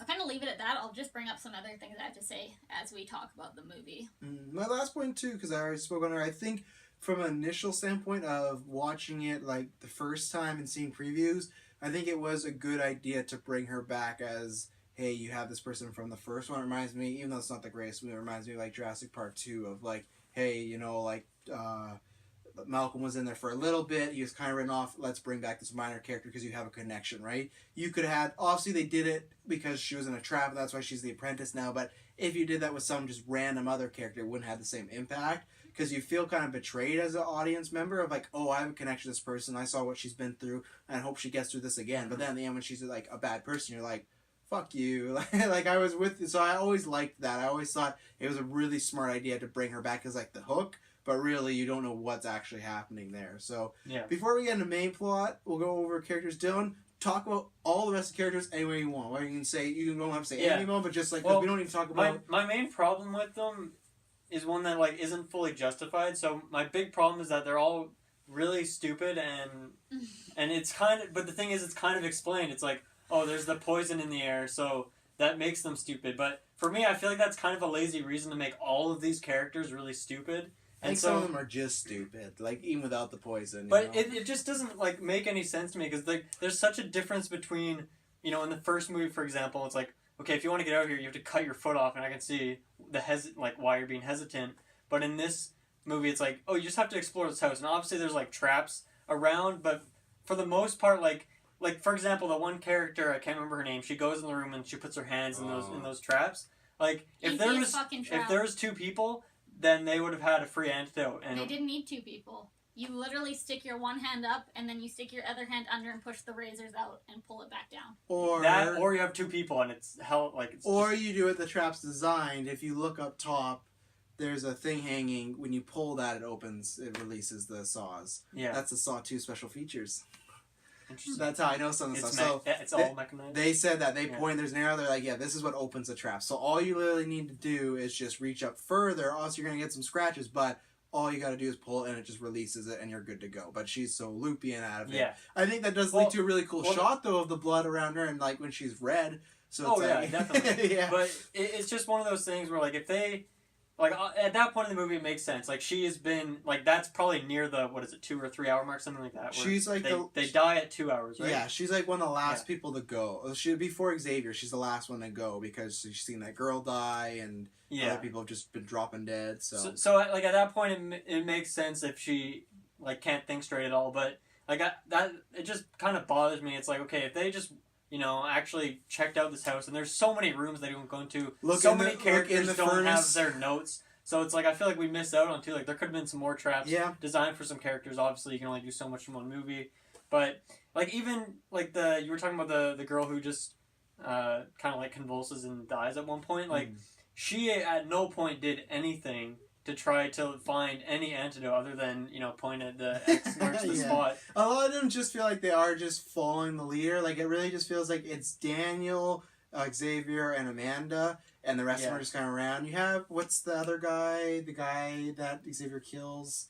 kind of leave it at that. I'll just bring up some other things I have to say as we talk about the movie. My last point too, because I already spoke on her, I think from an initial standpoint of watching it like the first time and seeing previews, I think it was a good idea to bring her back as, hey, you have this person from the first one. It reminds me, even though it's not the greatest movie, it reminds me of like Jurassic Park 2 of like, hey, you know, like Malcolm was in there for a little bit, he was kind of written off, let's bring back this minor character because you have a connection, right? You could have had, obviously they did it because she was in a trap and that's why she's the apprentice now, but if you did that with some just random other character, it wouldn't have the same impact because you feel kind of betrayed as an audience member of like, oh, I have a connection to this person, I saw what she's been through and I hope she gets through this again. But then in the end when she's like a bad person, you're like, fuck you. Like I was with you, so I always liked that. I always thought it was a really smart idea to bring her back as like the hook, but really you don't know what's actually happening there. So before we get into main plot, we'll go over characters. Dylan, talk about all the rest of the characters any way you want. What you can say, you don't have to say anything about, but just like, we don't even talk about... My main problem with them is one that like isn't fully justified. So my big problem is that they're all really stupid and it's kind of, but the thing is it's kind of explained. It's like, oh, there's the poison in the air, so that makes them stupid. But for me, I feel like that's kind of a lazy reason to make all of these characters really stupid. I think some of them are just stupid, like even without the poison. But it just doesn't like make any sense to me because like there's such a difference between, you know, in the first movie, for example, it's like, okay, if you want to get out of here, you have to cut your foot off, and I can see like why you're being hesitant. But in this movie, it's like, oh, you just have to explore this house, and obviously there's like traps around, but for the most part, like for example, the one character, I can't remember her name, she goes in the room and she puts her hands in those traps. Like if there was two people, then they would have had a free antidote. And they didn't need two people. You literally stick your one hand up and then you stick your other hand under and push the razors out and pull it back down. Or you have two people and it's hell like. You do it the trap's designed. If you look up top, there's a thing hanging. When you pull that, it opens. It releases the saws. Yeah, that's the Saw 2 special features. Interesting. That's how I know some of the stuff. It's all mechanized. They said that. They point, there's an arrow, they're like, yeah, this is what opens the trap. So all you literally need to do is just reach up further. Also, you're going to get some scratches, but all you got to do is pull it and it just releases it and you're good to go. But she's so loopy and out of it. Yeah. I think that does lead to a really cool shot, though, of the blood around her and like when she's red. So it's like, definitely. Yeah. But it's just one of those things where like if they... Like, at that point in the movie, it makes sense. Like, she has been... Like, that's probably near the, 2 or 3 hour mark, something like that. She's like they die at 2 hours, right? Yeah, she's like one of the last people to go. Before Xavier, she's the last one to go because she's seen that girl die and other people have just been dropping dead, So like, at that point, it makes sense if she, like, can't think straight at all. But, like, it just kind of bothers me. It's like, okay, if they just... You know, actually checked out this house, and there's so many rooms they don't go into. So many characters don't have their notes, so it's like I feel like we missed out on too. Like there could have been some more traps designed for some characters. Obviously, you can only do so much in one movie, but like even like you were talking about the girl who just kind of like convulses and dies at one point. Like she at no point did anything to try to find any antidote other than, you know, point at the X marks the spot. A lot of them just feel like they are just following the leader. Like, it really just feels like it's Daniel, Xavier, and Amanda, and the rest of them are just kind of around. You have, what's the other guy? The guy that Xavier kills?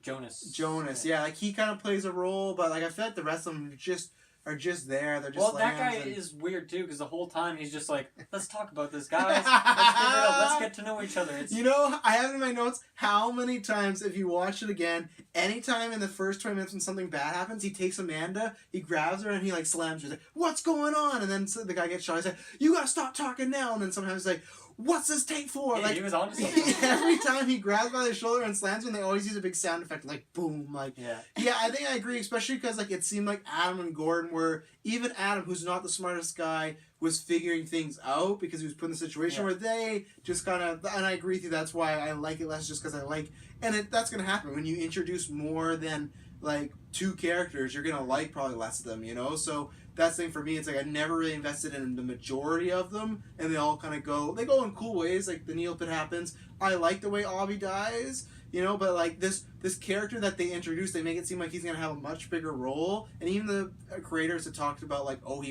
Jonas, yeah. Like, he kind of plays a role, but, like, I feel like the rest of them are just are just there. They're just Well, that guy is weird too, because the whole time he's just like, let's talk about this, guys. Let's figure it out. Let's get to know each other. It's... You know, I have in my notes how many times, if you watch it again, anytime in the first 20 minutes when something bad happens, he takes Amanda, he grabs her, and he like slams her. He's like, what's going on? And then the guy gets shot. He's like, you gotta stop talking now. And then sometimes he's like, what's this tape for? Yeah, like he was on to something. every time he grabs by the shoulder and slams him, they always use a big sound effect like boom. Like yeah, I think I agree, especially because like it seemed like Adam and Gordon were, even Adam, who's not the smartest guy, was figuring things out because he was put in a situation where they just kind of, and I agree with you, that's why I like it less, just because I like, and that's going to happen when you introduce more than like two characters, you're going to like probably less of them, you know? So that's the thing for me, it's like I never really invested in the majority of them, and they all kind of go in cool ways, like the Neil Pit happens. I like the way Abby dies, you know, but like this character that they introduced, they make it seem like he's going to have a much bigger role, and even the creators have talked about like, oh,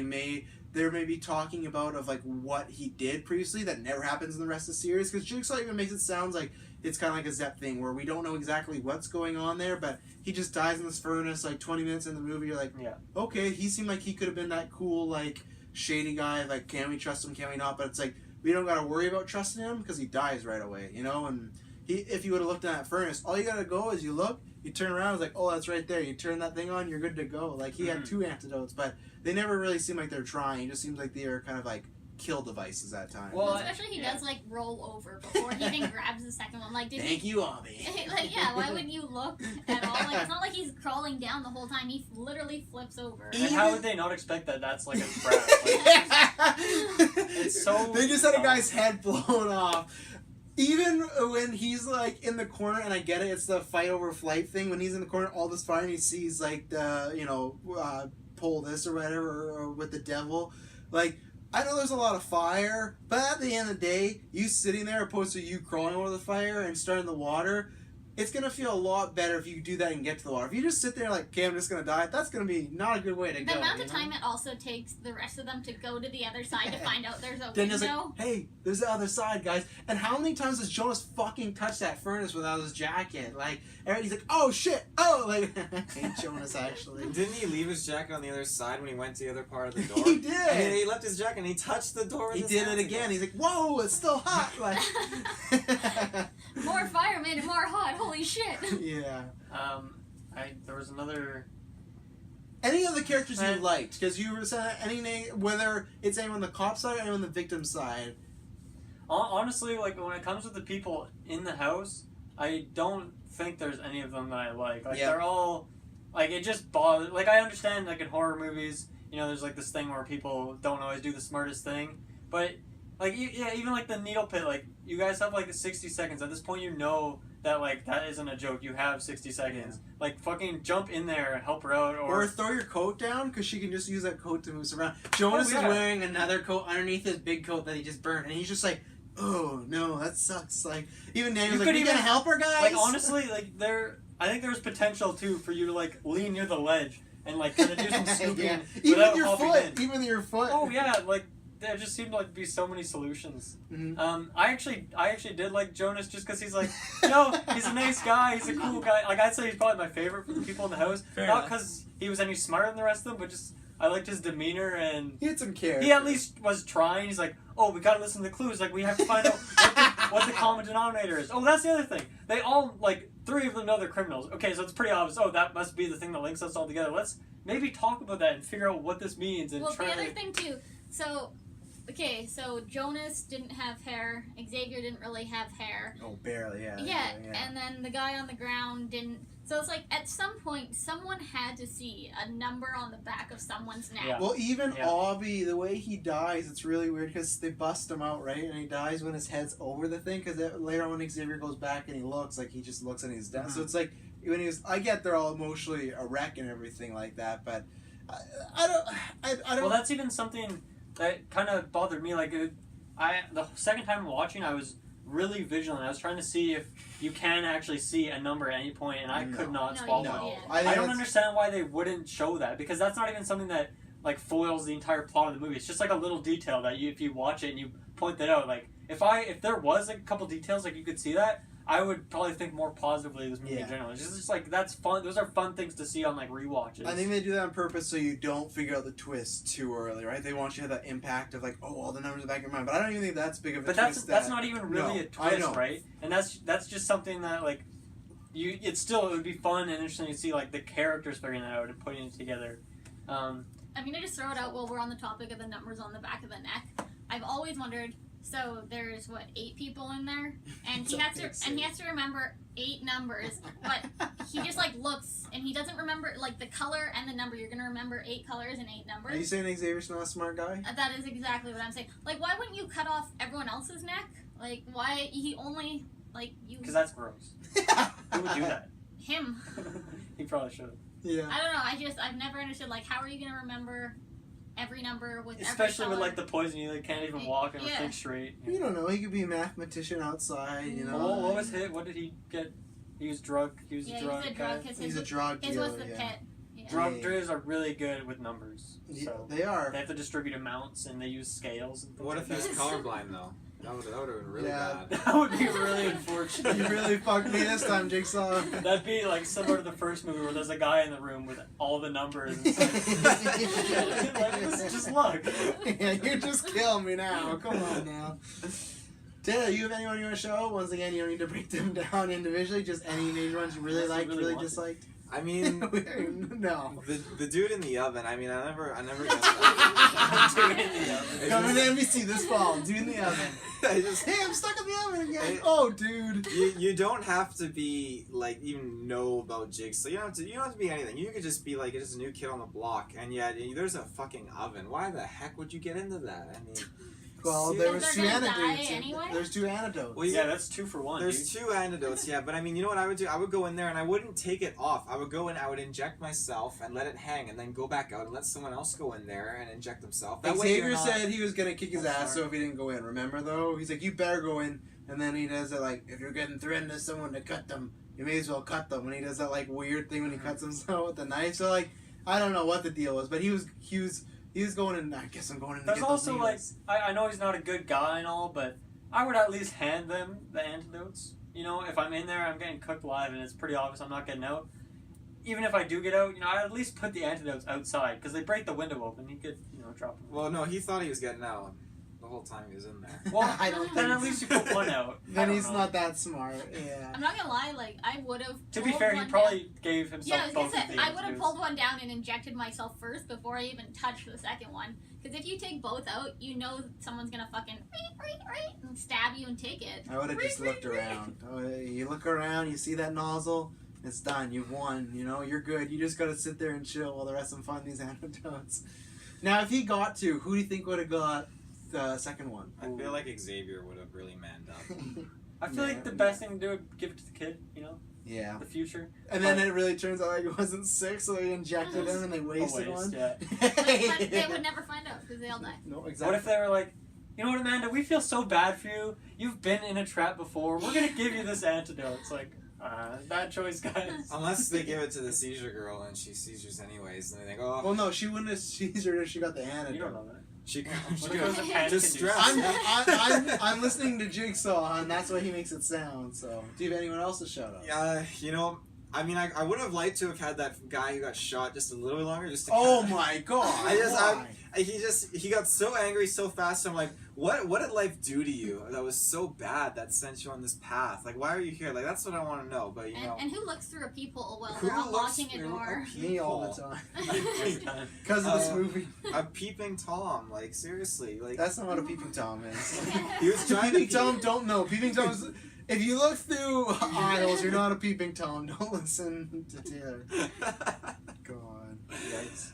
they're maybe talking about of like what he did previously that never happens in the rest of the series, because Jigsaw even makes it sound like it's kind of like a Zep thing where we don't know exactly what's going on there, but he just dies in this furnace like 20 minutes in the movie. You're like, okay, he seemed like he could have been that cool, like, shady guy. Like, can we trust him, can we not? But it's like, we don't got to worry about trusting him because he dies right away, you know? And if you would have looked in that furnace, all you got to go is you look, you turn around, it's like, oh, that's right there. You turn that thing on, you're good to go. Like, he had 2 antidotes, but they never really seem like they're trying. It just seems like they're kind of like kill devices at times. Well, especially he does like roll over before he even grabs the second one. Like, thank you, Abby. Like, why would you look at all? Like, it's not like he's crawling down the whole time. He literally flips over. And how would they not expect that? That's like a trap. It's so. They just had a guy's head blown off. Even when he's like in the corner, and I get it, it's the fight over flight thing. When he's in the corner, all this fire, and he sees like the pull this or whatever, or with the devil, like. I know there's a lot of fire, but at the end of the day, you sitting there opposed to you crawling over the fire and starting the water, it's going to feel a lot better if you do that and get to the water. If you just sit there like, okay, I'm just going to die, that's going to be not a good way to go. The amount of time it also takes the rest of them to go to the other side to find out there's a then window. Like, hey, there's the other side, guys. And how many times does Jonas fucking touch that furnace without his jacket? Like, he's like, oh shit, oh, like, I hate Jonas actually. Didn't he leave his jacket on the other side when he went to the other part of the door? He did. And he left his jacket and he touched the door with He his did hands it again. He's like, whoa, it's still hot. Like, more fire made it more hot. Holy shit. yeah. There was another. Any of the characters you liked? Because you were saying any name, whether it's anyone on the cop side or anyone on the victim side. Honestly, like when it comes to the people in the house, I don't think there's any of them that I like. Like they're all, like it just bothers. Like I understand, like in horror movies, you know, there's like this thing where people don't always do the smartest thing, but like even like the needle pit, like you guys have like 60 seconds. At this point, you know that like that isn't a joke. You have 60 seconds. Yeah. Like fucking jump in there and help her out, or throw your coat down because she can just use that coat to move around. Jonas is wearing another coat underneath his big coat that he just burned, and he's just like, oh no, that sucks. Like even Daniel's like, you gonna help her, guys? Like honestly, like I think there's potential too for you to like lean near the ledge and like kind of do some snooping without hopping in. Even your foot. Oh yeah, like. There just seemed like to be so many solutions. Mm-hmm. I actually did like Jonas just because he's like, he's a nice guy, he's a cool guy. Like I'd say he's probably my favorite for the people in the house. Not because he was any smarter than the rest of them, but just I liked his demeanor and he had some care. He at least was trying. He's like, oh, we gotta listen to the clues. Like we have to find out what the common denominator is. Oh, that's the other thing. They all like 3 of them know they're criminals. Okay, so it's pretty obvious. Oh, that must be the thing that links us all together. Let's maybe talk about that and figure out what this means. And the other thing too. Okay, so Jonas didn't have hair. Xavier didn't really have hair. Oh, barely, yeah. Yeah, and then the guy on the ground didn't. So it's like, at some point, someone had to see a number on the back of someone's neck. Yeah. Well, even Aubie, the way he dies, it's really weird because they bust him out, right? And he dies when his head's over the thing because later on when Xavier goes back and he looks, like he just looks and he's dead. So it's like, when he was, I get they're all emotionally a wreck and everything like that, but I don't. Well, that's even something that kind of bothered me. Like, the second time watching, I was really vigilant. I was trying to see if you can actually see a number at any point, and I could not spot one. I don't understand why they wouldn't show that, because that's not even something that like foils the entire plot of the movie. It's just like a little detail that if you watch it and you point that out, like if there was like a couple details like you could see that, I would probably think more positively of this movie Yeah. in general. It's just like that's fun. Those are fun things to see on like rewatches. I think they do that on purpose so you don't figure out the twist too early, right? They want you to have that impact of like, oh, all the numbers in the back of your mind. But I don't even think that's big of a but twist. that's not even really No, a I twist, know. right? And that's just something that like it would be fun and interesting to see like the characters figuring that out and putting it together. I'm gonna just throw it out while we're on the topic of the numbers on the back of the neck. I've always wondered. So there's 8 people in there, and he has to remember 8 numbers. But he just like looks, and he doesn't remember like the color and the number. You're gonna remember 8 colors and 8 numbers. Are you saying Xavier's not a smart guy? That is exactly what I'm saying. Like, why wouldn't you cut off everyone else's neck? Like, why he only like you? Because that's gross. Who would do that? Him. He probably should have. Yeah. I don't know. I've never understood like how are you gonna remember every number with Especially every with color? like the poison, you like, can't even walk and Yeah. think straight. You don't know. He could be a mathematician outside, you know. Well, what was his? What did he get? He was drug. He was Yeah, a drug he's a guy. drug. He's a drug His dealer, was the yeah. pit. Yeah. Drug Yeah. dealers are really good with numbers. So They are. they have to distribute amounts and they use scales. And things What like if he was that. colorblind though? That would have been really Yeah. bad. That would be really unfortunate. You really fucked me this time, Jigsaw. That'd be like similar to the first movie where there's a guy in the room with all the numbers. Like, just look. Yeah, you just kill me now. Come on now. Taylor, you have anyone you want to show? Once again, you don't need to break them down individually. Just any major ones you really Unless you liked, really really want disliked. I mean, No. the dude in the oven. I mean, I never guessed that. Dude in the oven. Coming to NBC this fall. Dude in the oven. I just, Hey, I'm stuck in the oven again. Hey. Oh, dude. you don't have to be like even know about Jigsaw. You don't have to be anything. You could just be like just a new kid on the block, and yet there's a fucking oven. Why the heck would you get into that? I mean, Well, there was Because 2 they're gonna die antidotes. anyway? There's 2 antidotes. Well, Yeah, that's 2 for 1. there's Dude. 2 antidotes, yeah. But I mean, you know what I would do? I would go in there and I wouldn't take it off. I would go in, I would inject myself and let it hang, and then go back out and let someone else go in there and inject themselves. That way Xavier you're not... said he was gonna kick his Oh, ass sorry. so if he didn't go in. Remember though? He's like, you better go in. And then he does it like, if you're getting threatened to someone to cut them, you may as well cut them. When he does that like weird thing when he cuts himself with the knife. So like, I don't know what the deal was, but he was going in. I guess I'm going in. To There's get also those like needles. I know he's not a good guy and all, but I would at least hand them the antidotes. You know, if I'm in there, I'm getting cooked live, and it's pretty obvious I'm not getting out. Even if I do get out, you know, I at least put the antidotes outside because they break the window open. He could, you know, drop them. Well, no, he thought he was getting out the whole time he was in there. Well, I don't then think at least you put one out. I Then don't he's know. not that smart. Yeah. I'm not gonna lie. Like, I would have. To be fair, he probably gave Yeah, himself I was gonna both say, of the I would have antidotes. pulled one down and injected myself first before I even touched the second one. Because if you take both out, you know someone's gonna fucking and stab you and take it. I would have just looked around. Oh, you look around, you see that nozzle, it's done. You've won. You know, you're good. You just gotta sit there and chill while the rest of them find these antidotes. Now, if he got to, who do you think would have got the second one? I feel like Xavier would have really manned up. I feel like the best thing to do would give it to the kid, you know, Yeah. the future. And then it really turns out like he wasn't sick, so they injected him and they wasted waste, one. yeah. They would never find out because they all die. No, exactly. What if they were like, you know what, Amanda, we feel so bad for you. You've been in a trap before. We're going to give you this antidote. It's like, bad choice, guys. Unless they give it to the seizure girl and she seizures anyways, and they think, oh, Well, no, she wouldn't have seized her if she got the antidote. You don't know that. she What if could it was a panic distress. I'm listening to Jigsaw, and that's why he makes it sound. So, do you have anyone else to shout out? Yeah, you know, I mean, I would have liked to have had that guy who got shot just a little bit longer, just to Oh kinda- my god! I Why? he got so angry so fast. I'm like, what did life do to you that was so bad that sent you on this path? Like, why are you here? Like, that's what I want to know. But you know, And who looks through a peephole while who they're looks unlocking a through door? Me all the time. Every time. Because of this Uh, movie. a peeping tom. Like, seriously, like That's not what a peeping tom is. he was trying to Peeping tom don't know. Peeping tom is... If you look through aisles, you're not a peeping tom. Don't listen to Taylor. God. Yikes.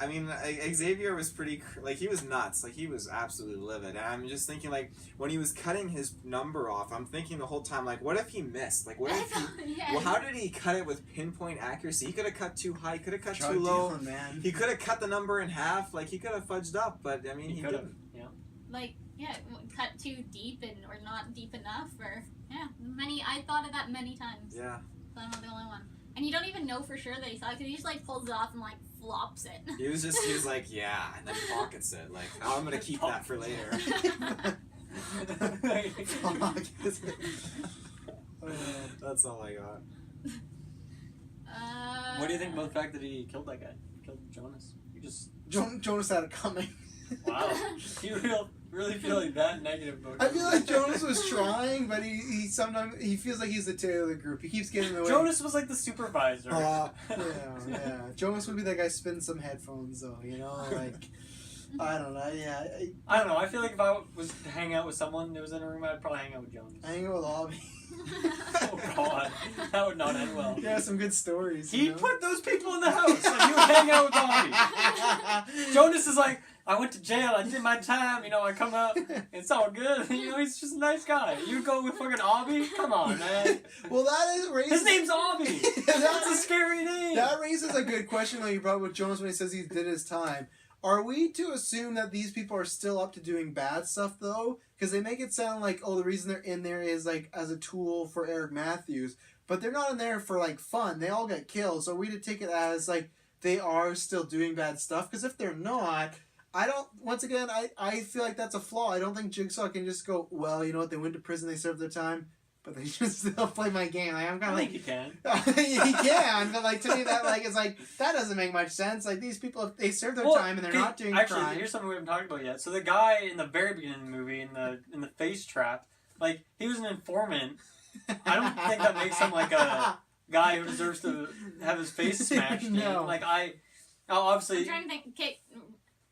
I mean, Xavier was pretty, like, he was nuts. Like, he was absolutely livid. And I'm just thinking, like, when he was cutting his number off, I'm thinking the whole time, like, what if he missed? Like, what if he... Yeah. Well, how did he cut it with pinpoint accuracy? He could have cut too high, he could have cut Drug too low. dealing, man. He could have cut the number in half. Like, he could have fudged up, but, I mean, he could have. didn't. Yeah. Like, yeah, cut too deep or not deep enough, or I thought of that many times. Yeah. So I'm not the only one. And you don't even know for sure that he saw it because he just like pulls it off and like flops it. He was like, yeah, and then pockets it. Like, oh, I'm going to keep that for later. That's all I got. What do you think about the fact that he killed that guy? Killed Jonas? He just Jonas had it coming. wow. You really feeling that negative about I feel like Jonas was trying, but he sometimes he feels like he's the tail of the group. He keeps getting in the way. Jonas was like the supervisor. Yeah. Jonas would be that guy spinning some headphones, though. You know, like I don't know. Yeah, I don't know. I feel like if I was to hang out with someone that was in a room, I'd probably hang out with Jonas. I hang out with Obby. Oh God, that would not end well. Yeah, some good stories. He you know? put those people in the house, and you would hang out with Obby. Jonas is like, I went to jail, I did my time, you know, I come out, it's all good. You know, he's just a nice guy. You go with fucking Obby? Come on, man. Well, that is raises. His name's Obby. That's a scary name. That raises a good question, though, you brought with Jonas when he says he did his time. Are we to assume that these people are still up to doing bad stuff, though? Because they make it sound like, oh, the reason they're in there is, like, as a tool for Eric Matthews. But they're not in there for, like, fun. They all get killed. So are we to take it as, like, they are still doing bad stuff? Because if they're not, I don't... Once again, I feel like that's a flaw. I don't think Jigsaw can just go, well, you know what, they went to prison, they served their time, but they should still play my game. Like, I'm kind of like... he can. He can, but, like, to me, that, like, it's like, that doesn't make much sense. Like, these people, if they serve their time and they're not doing actually, crime... here's something we haven't talked about yet. So the guy in the very beginning of the movie, in the face trap, like, he was an informant. I don't think that makes him, like, a guy who deserves to have his face smashed in. No. Like, obviously... I'm trying to think. Okay,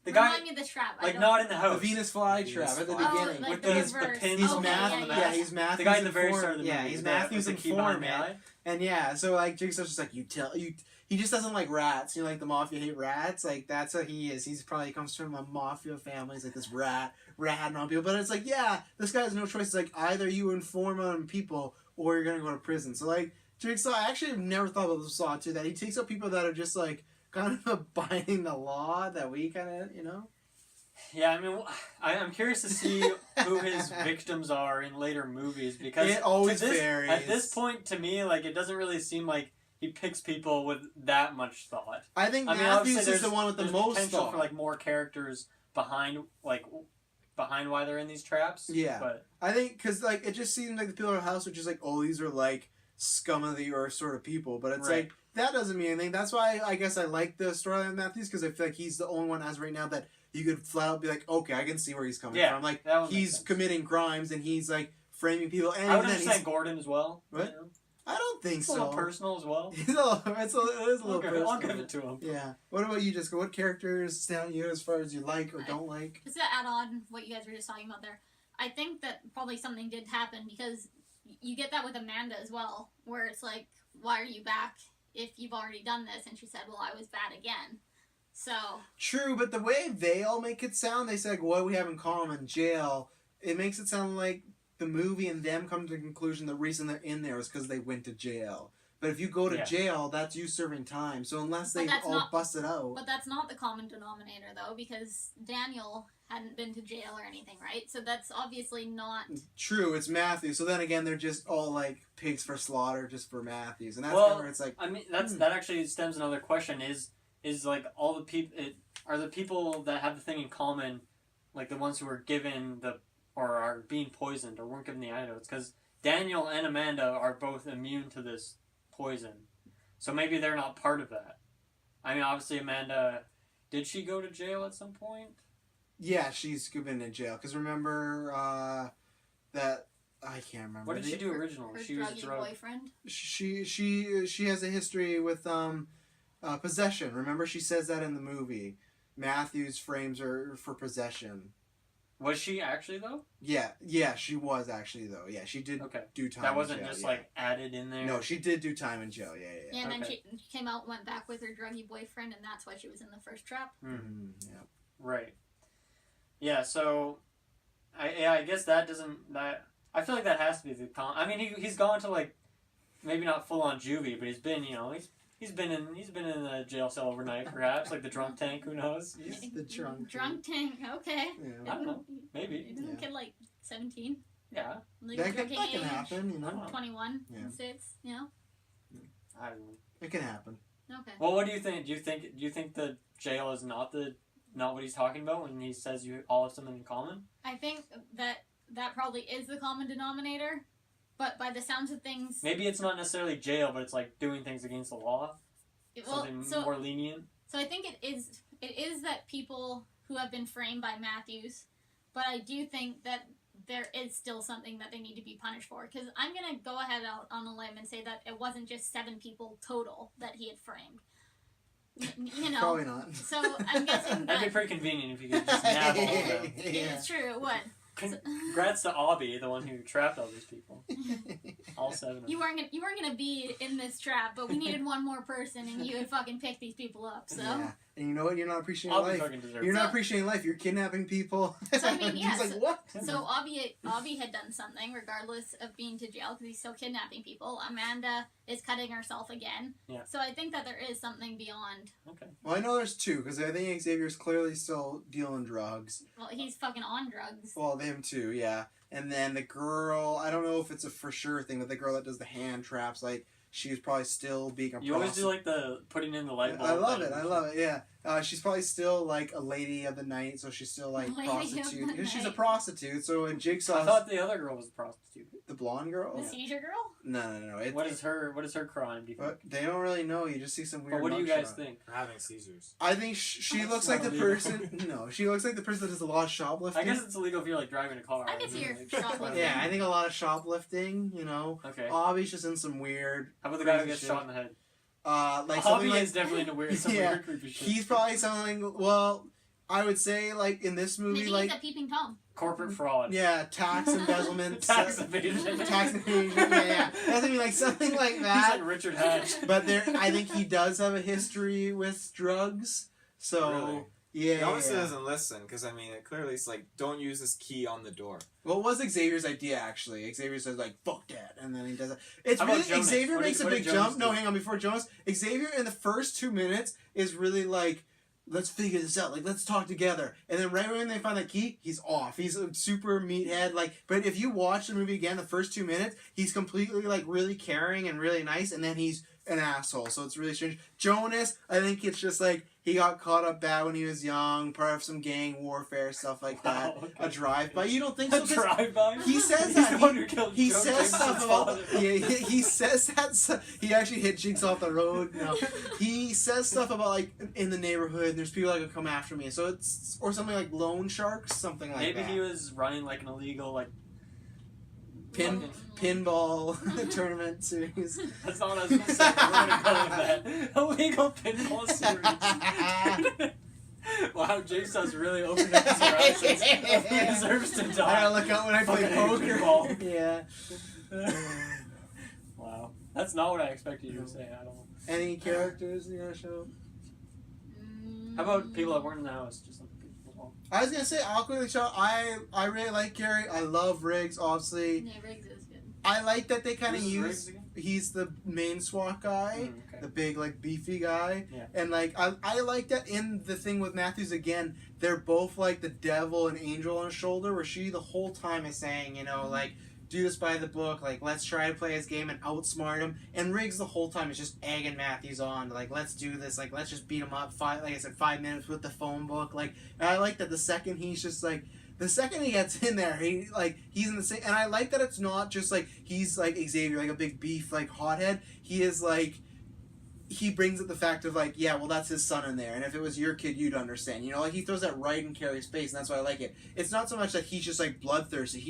the guy, remind me of the trap. like, not in the The house. Venus flytrap at the Oh, beginning. like with the the reverse. pins He's on the Matthew. mask. Yeah, he's Matthew's The guy in the very start informant. of the movie. Yeah, he's with the- Matthew's with the key behind the informant. eye. And yeah, so like Jigsaw's just like he just doesn't like rats. You know, like the mafia hate rats. Like that's what he is. He's probably comes from a mafia family. He's like this rat on people. But it's like, yeah, this guy has no choice. It's like either you inform on people or you're gonna go to prison. So like Jigsaw, I actually have never thought about the Saw too. That he takes out people that are just like kind of abiding the law that we kind of, you know. Yeah, I mean, I'm curious to see who his victims are in later movies because It always to this, varies. at this point, to me, like it doesn't really seem like he picks people with that much thought. I think I mean, Matthews obviously, is the one with the there's most potential thought. for like more characters behind why they're in these traps. Yeah. But I think because like it just seems like the people in our house are just like, oh, these are like scum of the earth sort of people, but it's Right. like that doesn't mean anything. That's why I guess I like the storyline of Matthews because I feel like he's the only one as right now that you could flat out be like, okay, I can see where he's coming Yeah, from. Like that would make he's sense. committing crimes and he's like framing people. And I would then understand Gordon as well. What? You know? I don't think It's a little so. personal as well. It is a little personal. I'll give it to him. Yeah. What about you, Jessica? What characters stand out to you as far as you like or don't like? Just to add on what you guys were just talking about there, I think that probably something did happen because you get that with Amanda as well, where it's like, why are you back if you've already done this? And she said, well, I was bad again. So... True, but the way they all make it sound, they say, like, what we have in common, jail, it makes it sound like the movie and them come to the conclusion the reason they're in there is because they went to jail. But if you go to Yeah. jail, that's you serving time. So unless But they that's all not- bust it out... But that's not the common denominator, though, because Daniel hadn't been to jail or anything, right? So that's obviously not... True, it's Matthews. So then again, they're just all, like, pigs for slaughter just for Matthews. And that's Well, kind of where it's like... I mean, that actually stems another question: is like all the people are the people that have the thing in common, like the ones who are given or are being poisoned or weren't given the antidotes? Because Daniel and Amanda are both immune to this poison, so maybe they're not part of that. I mean, obviously Amanda, did she go to jail at some point? Yeah, she's been in jail. Because remember that... I can't remember. What did she do originally? Her She was druggy drug. boyfriend. She has a history with possession. Remember, she says that in the movie. Matthews frames her for possession. Was she actually though? Yeah, she was actually though. Yeah, she did Okay. do time. That wasn't in jail, just yeah. like added in there. No, she did do time in jail. Yeah. Yeah, and then Okay. she came out, went back with her druggy boyfriend, and that's why she was in the first trap. Mm-hmm, yeah. Right. Yeah. So, I guess that doesn't that. I feel like that has to be the I mean, he's gone to like, maybe not full on juvie, but he's been he's been in a jail cell overnight, perhaps like the drunk tank. Who knows? He's the drunk. Drunk tank, okay. Yeah. I don't know. Maybe. Isn't Yeah. kid like 17? Yeah. Like That drinking can age? happen, you know. 21 Yeah. in the States, you know? I don't know. It can happen. Okay. Well, what do you think? Do you think the jail is not what he's talking about when he says you all have something in common? I think that probably is the common denominator, But by the sounds of things, Maybe it's not necessarily jail, but it's like doing things against the law. Something more lenient. So I think it is that people who have been framed by Matthews, but I do think that there is still something that they need to be punished for. Because I'm going to go ahead out on a limb and say that it wasn't just 7 people total that he had framed. You know. Probably not. So I'm guessing that... That'd be pretty convenient if you could just nab all of them. Yeah, it's true, it would. Congrats to Obby, the one who trapped all these people. All 7 of them. You weren't gonna be in this trap, but we needed one more person, and you would fucking pick these people up. So. Yeah. And you know what? You're not appreciating Obby life. fucking deserves You're it. not appreciating life. You're kidnapping people. So I mean, yeah. He's like, what? So Obby had done something, regardless of being to jail, because he's still kidnapping people. Amanda is cutting herself again. Yeah. So I think that there is something beyond. Okay. Well, I know there's 2, because I think Xavier's clearly still dealing drugs. Well, he's fucking on drugs. Well, him too, yeah. And then the girl, I don't know if it's a for sure thing, but the girl that does the hand traps, like, she's probably still being a You always do like the putting in the light bulb. I love it, yeah. She's probably still like a lady of the night, so she's still like Lady of prostitute. the Because she's a night. prostitute, so in Jigsaw, I thought the other girl was a prostitute. the blonde girl? The seizure girl? No. What is her crime? Do you think? They don't really know. You just see some weird. But what do you guys mugshot. think? For having seizures. I think she That's looks like not the illegal. person. No, she looks like the person that does a lot of shoplifting. I guess it's illegal if you're like driving a car. I can see her Like, shoplifting. Yeah, I think a lot of shoplifting. You know, Okay. Obby's just in some weird. How about the guy who crazy gets shit. shot in the head? Like Hobby something like is definitely in a weird, some Yeah. weird creepy shit. he's probably something. Well, I would say like in this movie, Maybe like he's a peeping Tom. Corporate fraud. yeah, tax embezzlement, Tax evasion. tax evasion. Yeah. That's I mean like something like He's that. like Richard Hatch. But I think he does have a history with drugs. So Really? yeah. He obviously yeah. doesn't listen, because I mean, it clearly it's like, don't use this key on the door. Well, it was Xavier's idea actually. Xavier says like "fuck that," and then he does it. It's How about really Jonas? Xavier What did- makes a what did big Jonas jump. No, do? hang on. Before Jonas, Xavier in the first 2 minutes is really like, let's figure this out. Like, let's talk together. And then right when they find the key, he's off. He's a super meathead. Like, but if you watch the movie again, the first 2 minutes, he's completely like really caring and really nice, and then he's an asshole. So it's really strange. Jonas, I think it's just like he got caught up bad when he was young, part of some gang warfare, stuff like that. Wow, okay. A drive-by. You don't think so? A 'Cause drive-by? He says He's that. the one who killed He Joe says stuff Jameson's about. father. Yeah, he says that. He actually hit Jigsaw off the road. No, he says stuff about like in the neighborhood. There's people that could come after me. So it's or something like loan sharks, something like Maybe that. he was running like an illegal like pinball tournament series. That's not what I was gonna say. We're gonna go with that. Illegal pinball series. Wow, Jigsaw's really opened up his horizons. He deserves to I die. gotta look out when I play Fucking poker. pinball. Yeah. Wow, that's not what I expected you to say at all. Any characters in your show? How about people that weren't in the house? Just like people as well. I was gonna say I'll quickly show. I really like Gary. I love Riggs. Obviously, Yeah, Riggs is good. I like that they kind of Who's use. Riggs again? He's the main SWAT guy. Okay. The big like beefy guy. Yeah. And like I like that in the thing with Matthews again, they're both like the devil and angel on his shoulder, where she the whole time is saying, you know, like, do this by the book, like let's try to play his game and outsmart him. And Riggs the whole time is just egging Matthews on, like, let's do this, like let's just beat him up 5 minutes with the phone book. Like, and I like that the second he's just like the second he gets in there, he's in the same, and I like that it's not just like he's like Xavier, like a big beef, like hothead. He is like, he brings up the fact of like, yeah, well that's his son in there, and if it was your kid, you'd understand. You know, like he throws that right in Carrie's face, and that's why I like it. It's not so much that he's just like bloodthirsty.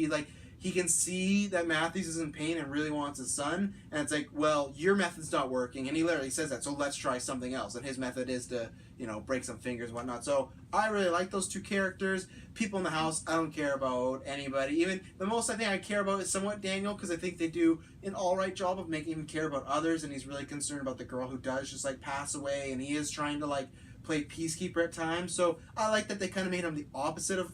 He can see that Matthews is in pain and really wants his son, and it's like, well, your method's not working, and he literally says that, so let's try something else. And his method is to, you know, break some fingers and whatnot. So I really like those two characters. People in the house, I don't care about anybody. Even the most I think I care about is somewhat Daniel, because I think they do an alright job of making him care about others, and he's really concerned about the girl who does just like pass away, and he is trying to like play peacekeeper at times. So I like that they kind of made him the opposite of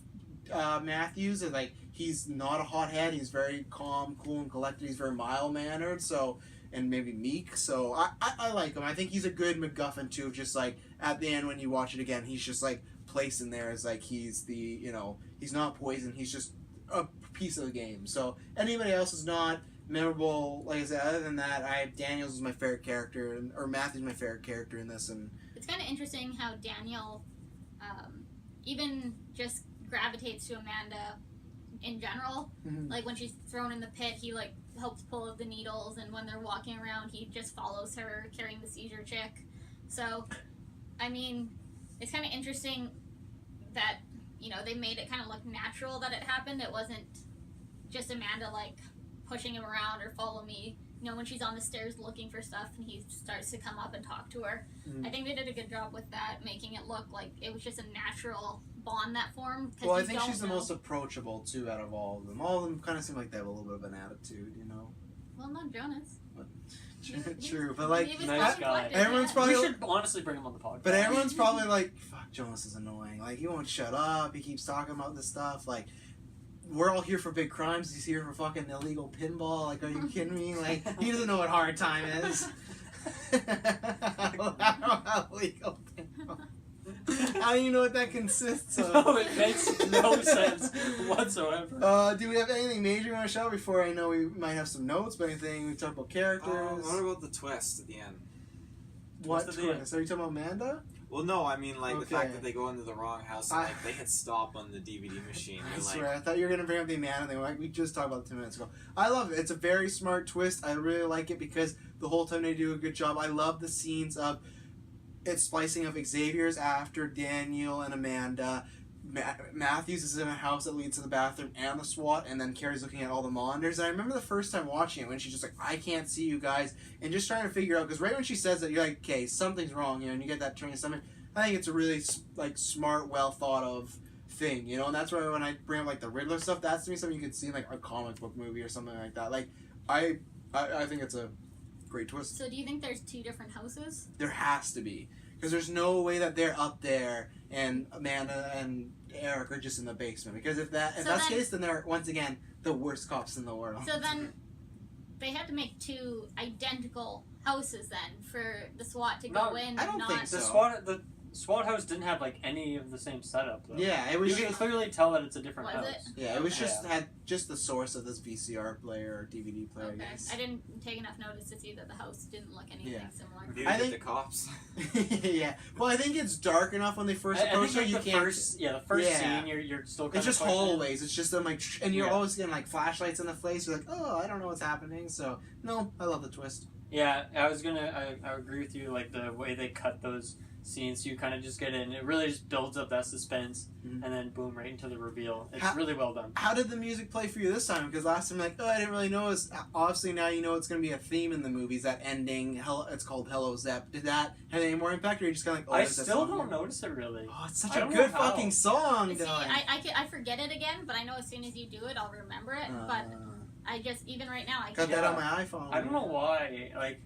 Matthews, and like he's not a hothead. He's very calm, cool, and collected. He's very mild-mannered, so, and maybe meek. So I like him. I think he's a good MacGuffin too. Just like at the end when you watch it again, he's just like placed in there as like he's the, you know, he's not poison. He's just a piece of the game. So anybody else is not memorable. Like I said, other than that, Daniels is my favorite character, or Matthew's my favorite character in this, and It's kind of interesting how Daniel even just gravitates to Amanda in general. Mhm. Like when she's thrown in the pit, he like helps pull out the needles, and when they're walking around, he just follows her carrying the seizure chick. So, I mean, it's kind of interesting that, you know, they made it kind of look natural that it happened. It wasn't just Amanda like pushing him around or follow me. You know, when she's on the stairs looking for stuff and he starts to come up and talk to her. Mm. I think they did a good job with that, making it look like it was just a natural bond that formed. Well, I think she's the most approachable too out of all of them. All of them kind of seem like they have a little bit of an attitude, you know. Well, not Jonas. True, but like He was Nice quite guy. collected, Everyone's yeah. probably- We should honestly bring him on the podcast. But everyone's probably like, fuck, Jonas is annoying. Like, he won't shut up. He keeps talking about this stuff. Like, we're all here for big crimes. He's here for fucking illegal pinball. Like, are you kidding me? Like, he doesn't know what hard time is. Illegal pinball. I don't even know what that consists of. No, it makes no sense whatsoever. Do we have anything major you want to show before? I know we might have some notes, but anything we talked about characters. What about the twist at the end? What twist at the end? twist? Are you talking about Amanda? Well, no, I mean like the Okay. fact that they go into the wrong house and like they hit stop on the DVD machine. I You're swear, like, I thought you were gonna bring up the Amanda thing. Like we just talked about it 2 minutes ago. I love it. It's a very smart twist. I really like it because the whole time they do a good job. I love the scenes of it splicing of Xavier's after Daniel and Amanda. Matthews is in a house that leads to the bathroom and the SWAT, and then Carrie's looking at all the monitors. And I remember the first time watching it when she's just like, I can't see you guys, and just trying to figure out, because right when she says that, you're like, okay, something's wrong, you know, and you get that train of something. I think it's a really like smart, well thought of thing, you know, and that's why when I bring up like the Riddler stuff, that's to me something you could see in like a comic book movie or something like that. Like, I think it's a great twist. So do you think there's 2 different houses? There has to be, because there's no way that they're up there and Amanda and Eric are just in the basement. Because if that's the case, then they're once again the worst cops in the world. So then they had to make 2 identical houses then for the SWAT to go No, in. I don't not... think so. The SWAT house didn't have like any of the same setup though. Yeah, it was You can just, clearly tell that it's a different Was house. it? yeah, it was just Yeah. had just the source of this VCR player or DVD player. Okay. I guess. I didn't take enough notice to see that the house didn't look anything Yeah. similar. Dude, I get think- the cops. Yeah, well, I think it's dark enough when they first approach her. I think You like the can't. first, the first Yeah. scene, you're still kind It's of just questioning. hallways. It's just them like, and you're Yeah. always getting like flashlights in the face. You're like, oh, I don't know what's happening. So no, I love the twist. Yeah, I agree with you. Like the way they cut those scenes, you kind of just get in. It really just builds up that suspense, Mhm. and then boom, right into the reveal. It's How- really well done. How did the music play for you this time? Because last time, like, oh, I didn't really notice. Obviously, now you know it's going to be a theme in the movies. That ending, it's called Hello Zep. Did that have any more impact, or are you just kind of like, oh, I there's that still song don't here? notice it really. Oh, it's such I a don't good know how. fucking song, See, Dylan. I forget it again, but I know as soon as you do it, I'll remember it. But I just, even right now, I got can't. that on my iPhone. I don't know why. Like,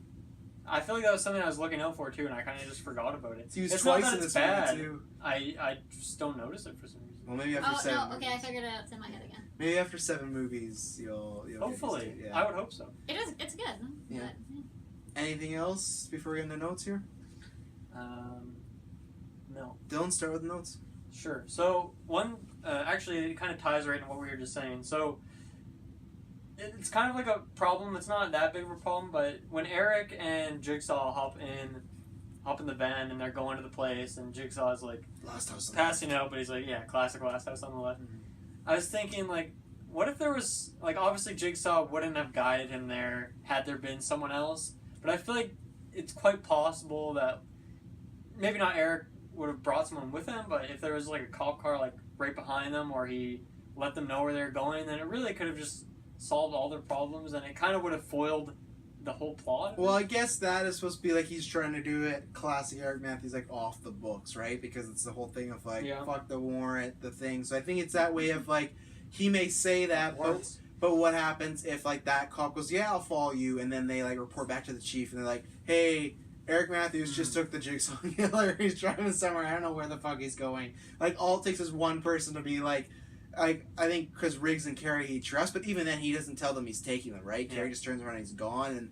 I feel like that was something I was looking out for too, and I kind of just forgot about it. It's used It's not twice that in it's this bad. movie too. I just don't notice it for some reason. Well, maybe after Oh, 7 no, okay, I movies. figured it out. It's in my head again. Maybe after 7 movies, you'll get used Hopefully, to it, yeah. I would hope so. It's good. Yeah. But, Anything else before we get into notes here? No. Dylan, start with the notes. Sure. So one, actually, it kind of ties right into what we were just saying. So it's kind of like a problem. It's not that big of a problem, but when Eric and Jigsaw hop in the van and they're going to the place, and Jigsaw is like Last house. passing out, but he's like, yeah, classic Last House on the Left. Mhm. I was thinking, like, what if there was, like, obviously Jigsaw wouldn't have guided him there had there been someone else, but I feel like it's quite possible that maybe not Eric would have brought someone with him, but if there was, like, a cop car, like, right behind them, or he let them know where they're going, then it really could have just solved all their problems, and it kind of would have foiled the whole plot. Well, I guess that is supposed to be like he's trying to do it classic Eric Matthews, like off the books, right? Because it's the whole thing of like, Yeah. fuck the warrant, the thing. So I think it's that way of like, he may say that, Warrants. but what happens if like that cop goes, yeah, I'll follow you, and then they like report back to the chief, and they're like, hey, Eric Matthews just took the Jigsaw killer. He's driving somewhere. I don't know where the fuck he's going. Like, all it takes is one person to be like, I think because Riggs and Carrie he trusts, but even then he doesn't tell them he's taking them, right? Yeah. Carrie just turns around and he's gone, and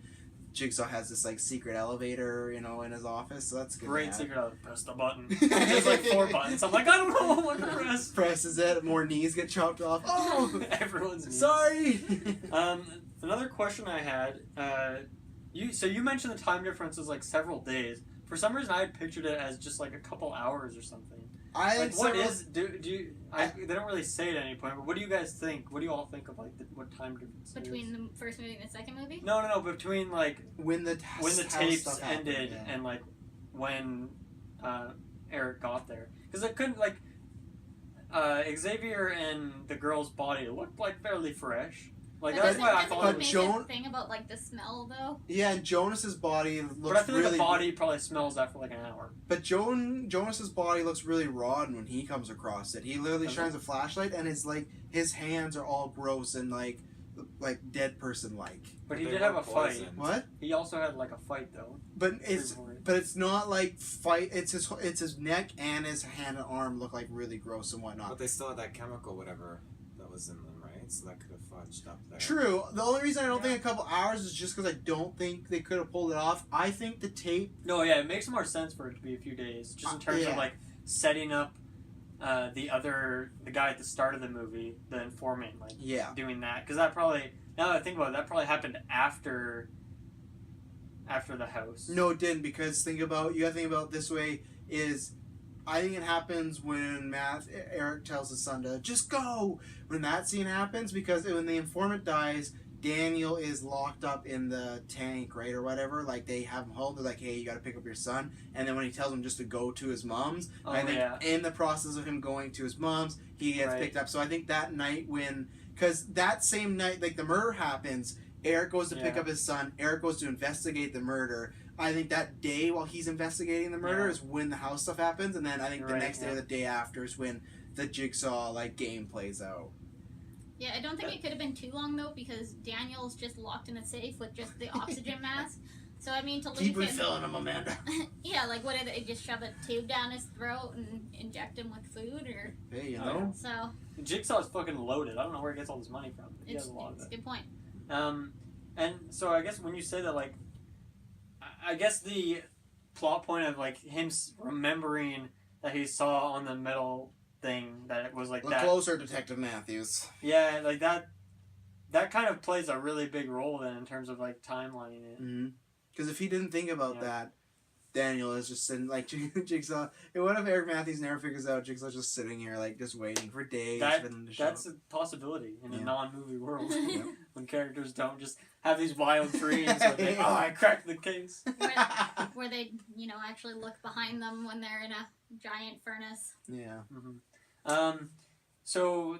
Jigsaw has this like secret elevator, you know, in his office. So that's good. Great to have. secret out. Press the button. There's like 4 buttons. I'm like, I don't know what to press. Presses it. More knees get chopped off. Oh, Everyone's knees. sorry. Another question I had. You mentioned the time difference is like several days. For some reason, I had pictured it as just like a couple hours or something. I Like, think what several- is do you? They don't really say it at any point. But what do you guys think? What do you all think of like what time difference there Between is? the first movie and the second movie? No. Between like when the when the house tapes stuff happened, ended yeah. and like when Eric got there, because it couldn't like Xavier and the girl's body looked like fairly fresh. Like But that's why I doesn't thought he it was. make Joan- a thing about like the smell though? Yeah, and Jonas's body looks But I feel like really. the body probably smells after like an hour. But Jonas's body looks really rotten when he comes across it. He literally Does shines a flashlight, and his hands are all gross and like dead person like. But he They did were have a fight. poisoned. What? He also had like a fight though. But it's Before it. but it's not like fight. It's his neck and his hand and arm look like really gross and whatnot. But they still had that chemical, whatever, that was in them, right? So that could have fudged up there. True. The only reason I don't think a couple hours is just because I don't think they could have pulled it off. I think the tape. No, yeah, it makes more sense for it to be a few days, just in terms yeah. of like setting up the guy at the start of the movie, the informant, like Yeah. doing that, because that probably, now that I think about it, that probably happened after the house. No, it didn't, because you gotta think about it this way is I think it happens when Eric tells his son to just go when that scene happens, because when the informant dies, Daniel is locked up in the tank, right, or whatever. Like they have him home, they're like, hey, you gotta pick up your son, and then when he tells him just to go to his mom's, Oh, I think yeah. in the process of him going to his mom's, he gets Right. picked up. So I think that night because that same night, like the murder happens, Eric goes to pick Yeah. up his son. Eric goes to investigate the murder. I think that day while he's investigating the murder Yeah. is when the house stuff happens, and then I think You're the right, next day yeah. or the day after is when the Jigsaw game plays out. Yeah, I don't think it could have been too long though because Daniel's just locked in a safe with just the oxygen mask. So I mean to leave Keep him. refilling him, Amanda. Yeah, like what did they just shove a tube down his throat and inject him with food or Hey, you Oh, know. so? Jigsaw's fucking loaded. I don't know where he gets all this money from. He It's has a lot of a it. good point. And so I guess when you say that, like, I guess the plot point of like him remembering that he saw on the metal thing that it was like Look that. closer, Detective Matthews. Yeah, like that. That kind of plays a really big role then in terms of like timelining it. Because if he didn't think about Yeah. that, Daniel is just sitting like Jigsaw. And what if Eric Matthews never figures out Jigsaw's just sitting here like just waiting for days for them to show That's up? a possibility in a Yeah. non-movie world Yeah. when characters don't just have these wild dreams where they, oh, I cracked the case. Where they, actually look behind them when they're in a giant furnace. Yeah. So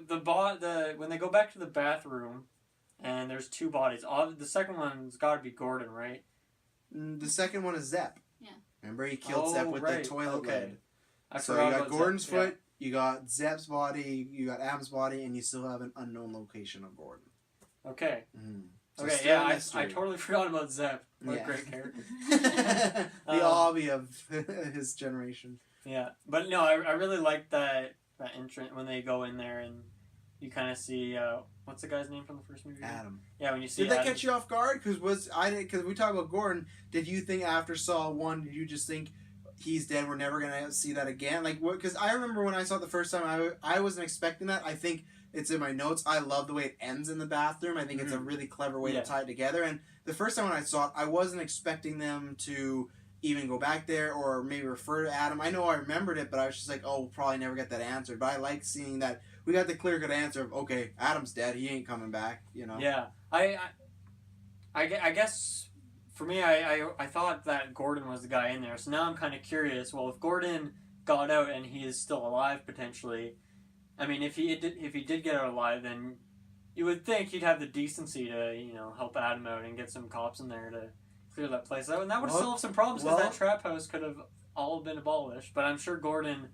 when they go back to the bathroom, and there's two bodies. The second one's got to be Gordon, right? The second one is Zepp. Yeah. Remember, he killed Oh, Zepp with right. the toilet Okay. lid. I So forgot you got about Gordon's Zep, yeah. foot, you got Zepp's body, you got Adam's body, and you still have an unknown location of Gordon. Okay. So Okay. still Yeah, a I mystery. totally forgot about Zep. What Yeah. a great character. The hobby of his generation. Yeah, but no, I really like that entrance when they go in there and you kind of see what's the guy's name from the first movie? Adam. Yeah, when you see Did that Adam. catch you off guard? Because we talk about Gordon. Did you think after Saw 1, did you just think he's dead, we're never gonna see that again? Like what? Because I remember when I saw it the first time, I wasn't expecting that. I think it's in my notes. I love the way it ends in the bathroom. I think it's a really clever way Yeah. to tie it together. And the first time when I saw it, I wasn't expecting them to even go back there or maybe refer to Adam. I know I remembered it, but I was just like, oh, we'll probably never get that answered. But I like seeing that we got the clear-cut answer of, okay, Adam's dead. He ain't coming back, Yeah, I guess for me, I thought that Gordon was the guy in there. So now I'm kind of curious. Well, if Gordon got out and he is still alive potentially, I mean, if he did get out alive, then you would think he'd have the decency to help Adam out and get some cops in there to clear that place out, and that would solve some problems because that trap house could have all been abolished. But I'm sure Gordon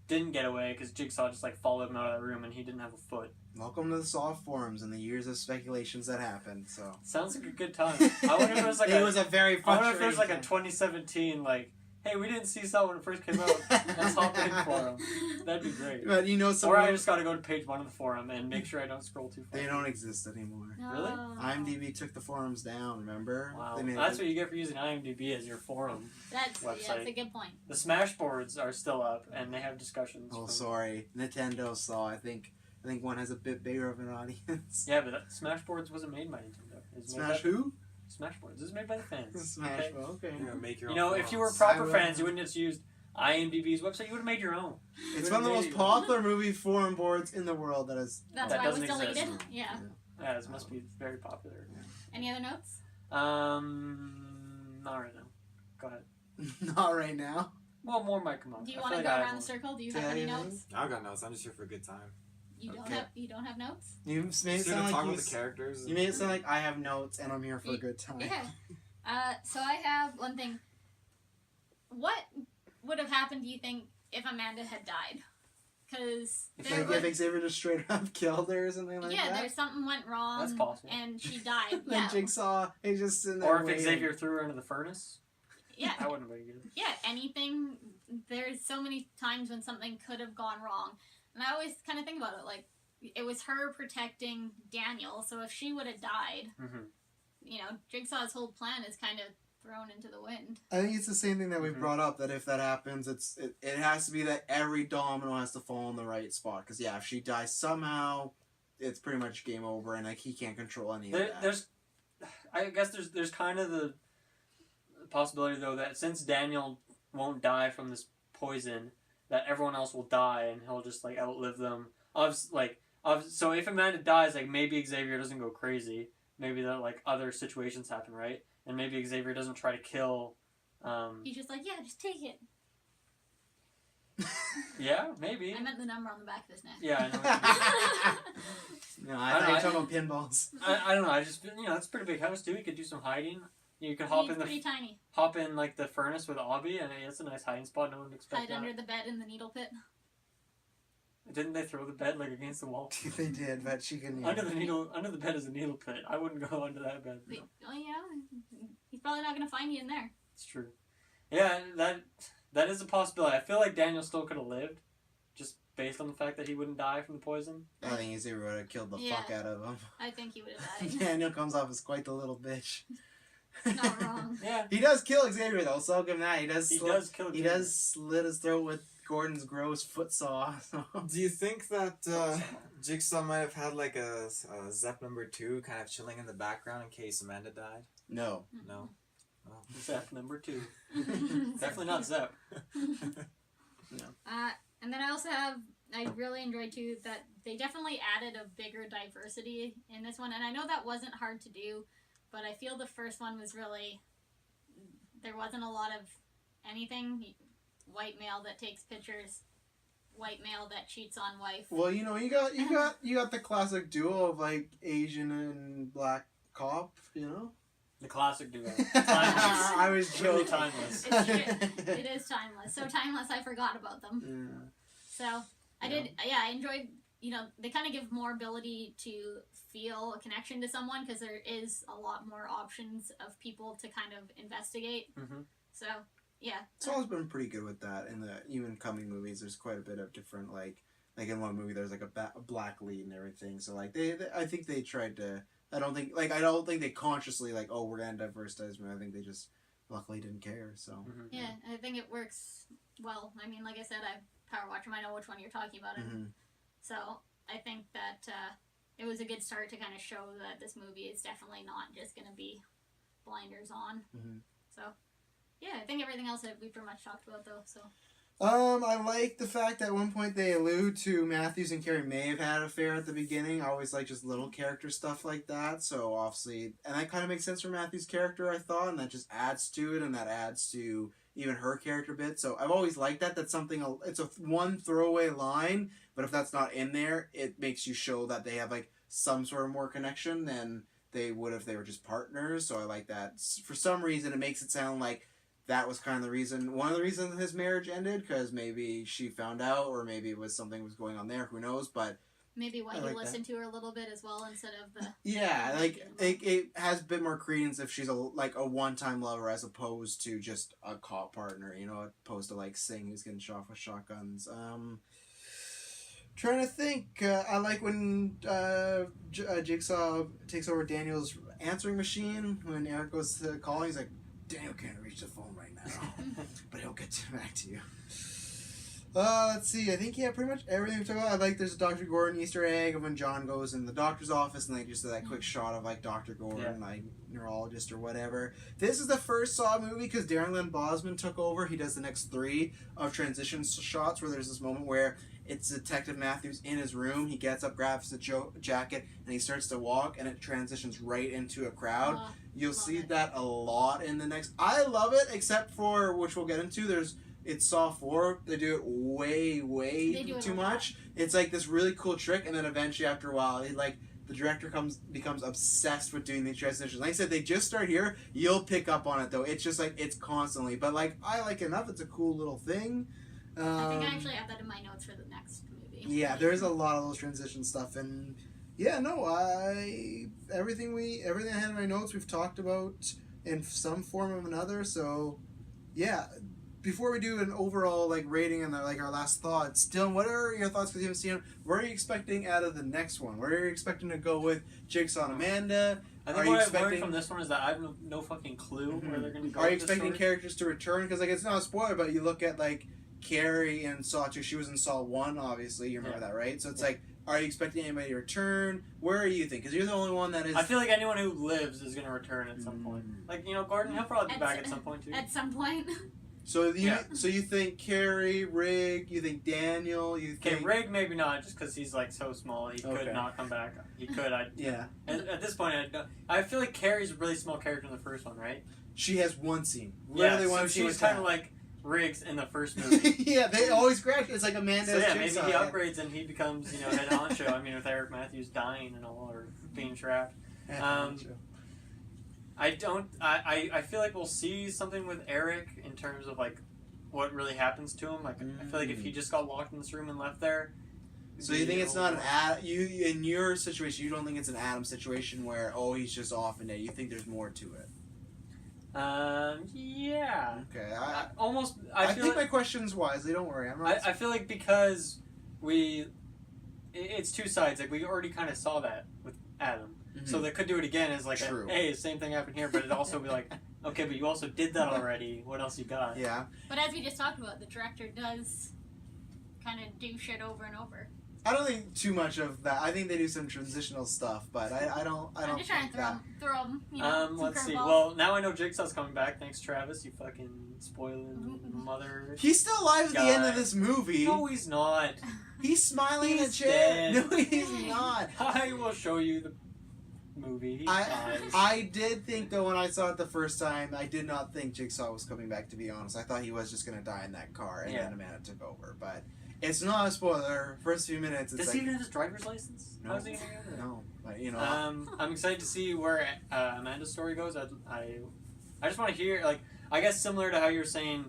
didn't get away because Jigsaw just like followed him out of that room and he didn't have a foot. Welcome to the Saw forums and the years of speculations that happened. So Sounds like a good time. I wonder if it was like it was a very I fun. wonder if it was like a 2017 like, hey, we didn't see Saw when it first came out. Let's hop in for him. That'd be great. But Or I just got to go to page 1 of the forum and make sure I don't scroll too far. they don't exist anymore. Really? IMDb took the forums down. Remember? Wow, They made that's what you get for using IMDb as your forum. That's website. a good point. The Smash boards are still up, and they have discussions. Oh, from- sorry, Nintendo Saw. I think one has a bit bigger of an audience. Yeah, but Smash boards wasn't made by Nintendo. It was made Smash by, who? Smash boards. This is made by the fans. Smash. Okay? Okay. Make your You own know, if you were forums. proper I will- fans, you wouldn't just use IMDb's website. You would have made your own. It's one of the most popular movie forum boards in the world that is. That's That why it was doesn't deleted. exist. Yeah. Yeah, this must be very popular. Any other notes? Not right now. Go ahead. Not right now. Well, more might come up. Do you I want to feel go like I around have the circle? Do you Yeah, have any yeah, notes? I've got notes. I'm just here for a good time. You don't Okay. have. You don't have notes? You made it Just gonna sound talk like about the characters. you made it sound like I have notes and I'm here for a good time. Yeah. So I have one thing. What would have happened, do you think, if Amanda had died? Because Like if Xavier just straight up killed her or something like yeah, that. there's something went wrong. That's possible. And she died. Then Yeah. Jigsaw, he's just sitting there. Or if waiting. Xavier threw her into the furnace. Yeah. That wouldn't have been good. Yeah, anything. There's so many times when something could have gone wrong. And I always kind of think about it like, it was her protecting Daniel, so if she would have died, Mm-hmm. you know, Jigsaw's whole plan is kind of thrown into the wind. I think it's the same thing that we've Mhm. brought up, that if that happens, it has to be that every domino has to fall in the right spot. Because, yeah, if she dies somehow, it's pretty much game over, and like he can't control any of that. There's, I guess there's kind of the possibility though that since Daniel won't die from this poison, that everyone else will die and he'll just like outlive them. So if Amanda dies, like maybe Xavier doesn't go crazy. Maybe that like other situations happen, right? And maybe Xavier doesn't try to kill. He's just like, yeah, just take it. Yeah, maybe. I meant the number on the back of his neck. Yeah, I know. What you mean. No, I thought you were talking about pinballs. I don't know. I just it's a pretty big house too. You could do some hiding. You could He's pretty tiny. hop in like the furnace with Obby, and it's a nice hiding spot. No one would expect Hide that. under the bed in the needle pit. Didn't they throw the bed like against the wall? They did, but she couldn't. Under the bed is a needle pit. I wouldn't go under that bed. But, oh yeah, he's probably not gonna find you in there. It's true. Yeah, that is a possibility. I feel like Daniel still could have lived, just based on the fact that he wouldn't die from the poison. I think Xavier would have killed the fuck out of him. I think he would have died. Daniel comes off as quite the little bitch. Not wrong. Yeah, He does kill Xavier though, so I'll give him that. He does kill. He does slit his throat with Gordon's gross foot saw. So. Do you think that Jigsaw might have had like a Zep number 2 kind of chilling in the background in case Amanda died? No. No. Oh. Zep number 2. Definitely not Zep. And then I also have, I really enjoyed too that they definitely added a bigger diversity in this one, and I know that wasn't hard to do, but I feel the first one was really, there wasn't a lot of anything. White male that takes pictures, white male that cheats on wife. Well, you know, you got the classic duo of like Asian and black cop. You know. The classic duo. I was Truly joking. timeless. It is timeless. So timeless, I forgot about them. Yeah. So I enjoyed. You know, they kind of give more ability to feel a connection to someone because there is a lot more options of people to kind of investigate. Mm-hmm. So yeah, Saul's been pretty good with that in the even coming movies. There's quite a bit of different like in one movie there's like a black lead and everything. So like they I think they tried to. I don't think they consciously like, oh, we're gonna diversify. I think they just luckily didn't care. So Mm-hmm. yeah, I think it works well. I mean, like I said, I power watch them. I know which one you're talking about. mm-hmm. So I think that it was a good start to kind of show that this movie is definitely not just gonna be blinders on. Mm-hmm. So yeah, I think everything else that we pretty much talked about though. So I like the fact that at one point they allude to Matthews and Carrie may have had an affair at the beginning. I always like just little character stuff like that. So obviously, and that kind of makes sense for Matthews' character, I thought, and that just adds to it, and that adds to even her character bit. So I've always liked that. That's something. It's a one throwaway line, but if that's not in there, it makes you show that they have like some sort of more connection than they would if they were just partners. So I like that. For some reason, it makes it sound like that was kind of the reason, one of the reasons his marriage ended, because maybe she found out, or maybe it was something was going on there, who knows, but maybe why I he like listened to her a little bit as well instead of the yeah, like it has a bit more credence if she's a one-time lover as opposed to just a cop partner, you know, opposed to like Singh who's getting shot with shotguns. Trying to think, I like when Jigsaw takes over Daniel's answering machine when Eric goes to call. He's like, Daniel can't reach the phone right now, but he'll get back to you. Let's see. I think pretty much everything we talked about. I like there's a Dr. Gordon Easter egg of when John goes in the doctor's office and they just that quick shot of like Dr. Gordon, like neurologist or whatever. This is the first Saw movie because Darren Lynn Bosman took over. He does the next 3 of transition shots where there's this moment where it's Detective Matthews in his room. He gets up, grabs the jacket, and he starts to walk, and it transitions right into a crowd. You'll see that a lot in the next. I love it, except for which we'll get into. It's Saw 4. They do it way too much. It's like this really cool trick, and then eventually after a while, the director becomes obsessed with doing these transitions. Like I said, they just start here. You'll pick up on it though. It's just like it's constantly, but like I like it enough. It's a cool little thing. I think I actually have that in my notes for the next movie. Yeah, there's a lot of those transition stuff, and everything I had in my notes we've talked about in some form or another. So yeah. Before we do an overall like rating and our last thoughts, Dylan, what are your thoughts because you haven't seen them? What are you expecting out of the next one? Where are you expecting to go with Jigsaw and Amanda? I think what I've learned from this one is that I have no fucking clue where they're going to go. Are you expecting characters to return? Because it's not a spoiler, but you look at Carrie in Saw 2. She was in Saw 1, obviously. You remember that, right? So it's are you expecting anybody to return? Where are you think? Because you're the only one that is. I feel like anyone who lives is going to return at some point. Gordon, he'll probably be back at some point too. At some point. So you think Carrie, Rig, you think Daniel, Rig maybe not, just because he's so small, he could not come back. He could. At this point, I feel like Carrie's a really small character in the first one, right? She has one scene. Literally one scene. She's kind of like Riggs in the first movie. Yeah, they always crash. It's like Amanda. So maybe he upgrades and he becomes head honcho. I mean, with Eric Matthews dying and all, or being trapped. I feel like we'll see something with Eric in terms of what really happens to him. I feel like if he just got locked in this room and left there. So you think it's not an Adam? In your situation, you don't think it's an Adam situation where he's just off and dead. You think there's more to it. Yeah. Okay. I think my question's wisely. Don't worry. I feel like because it's two sides. We already kind of saw that with Adam. Mm-hmm. So they could do it again as hey, same thing happened here, but it'd also be okay, but you also did that already. What else you got? Yeah. But as we just talked about, the director does kind of do shit over and over. I don't think too much of that. I think they do some transitional stuff, but I don't. I'm just trying to throw them. Let's see. Well, now I know Jigsaw's coming back. Thanks, Travis. You fucking spoiling mother. He's still alive at the end of this movie. No, he's not. He's smiling he's at Chad. Dead. No, he's not. I will show you the movie. I did think though when I saw it the first time, I did not think Jigsaw was coming back. To be honest, I thought he was just gonna die in that car, and then Amanda took over, but. It's not a spoiler. First few minutes, it's Does he even have his driver's license? No. How's he gonna get it? No, but I'm excited to see where Amanda's story goes. I just want to hear, I guess similar to how you were saying,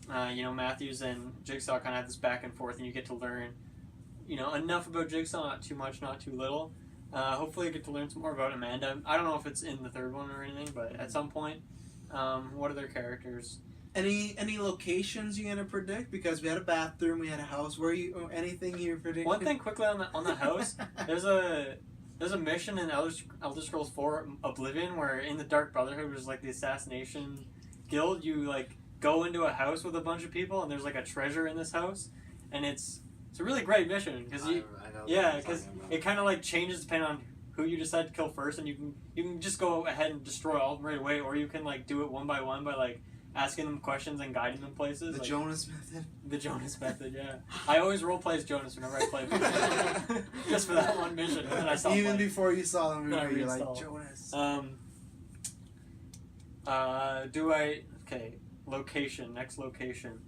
Matthews and Jigsaw kind of have this back and forth, and you get to learn, enough about Jigsaw, not too much, not too little. Hopefully, you get to learn some more about Amanda. I don't know if it's in the third one or anything, but at some point, what are their characters? Any locations you gonna predict? Because we had a bathroom, we had a house. Anything you predict? One thing quickly on the house. There's a mission in Elder Scrolls 4 Oblivion where in the Dark Brotherhood, which is the assassination guild, you go into a house with a bunch of people and there's a treasure in this house, and it's a really great mission because it kind of changes depending on who you decide to kill first, and you can just go ahead and destroy all of them right away, or you can do it one by one by asking them questions and guiding them places. The Jonas method. The Jonas method, yeah. I always roleplay as Jonas whenever I play. Just for that one mission. And I saw even before you saw the movie, you're like, Jonas. Location. Next location.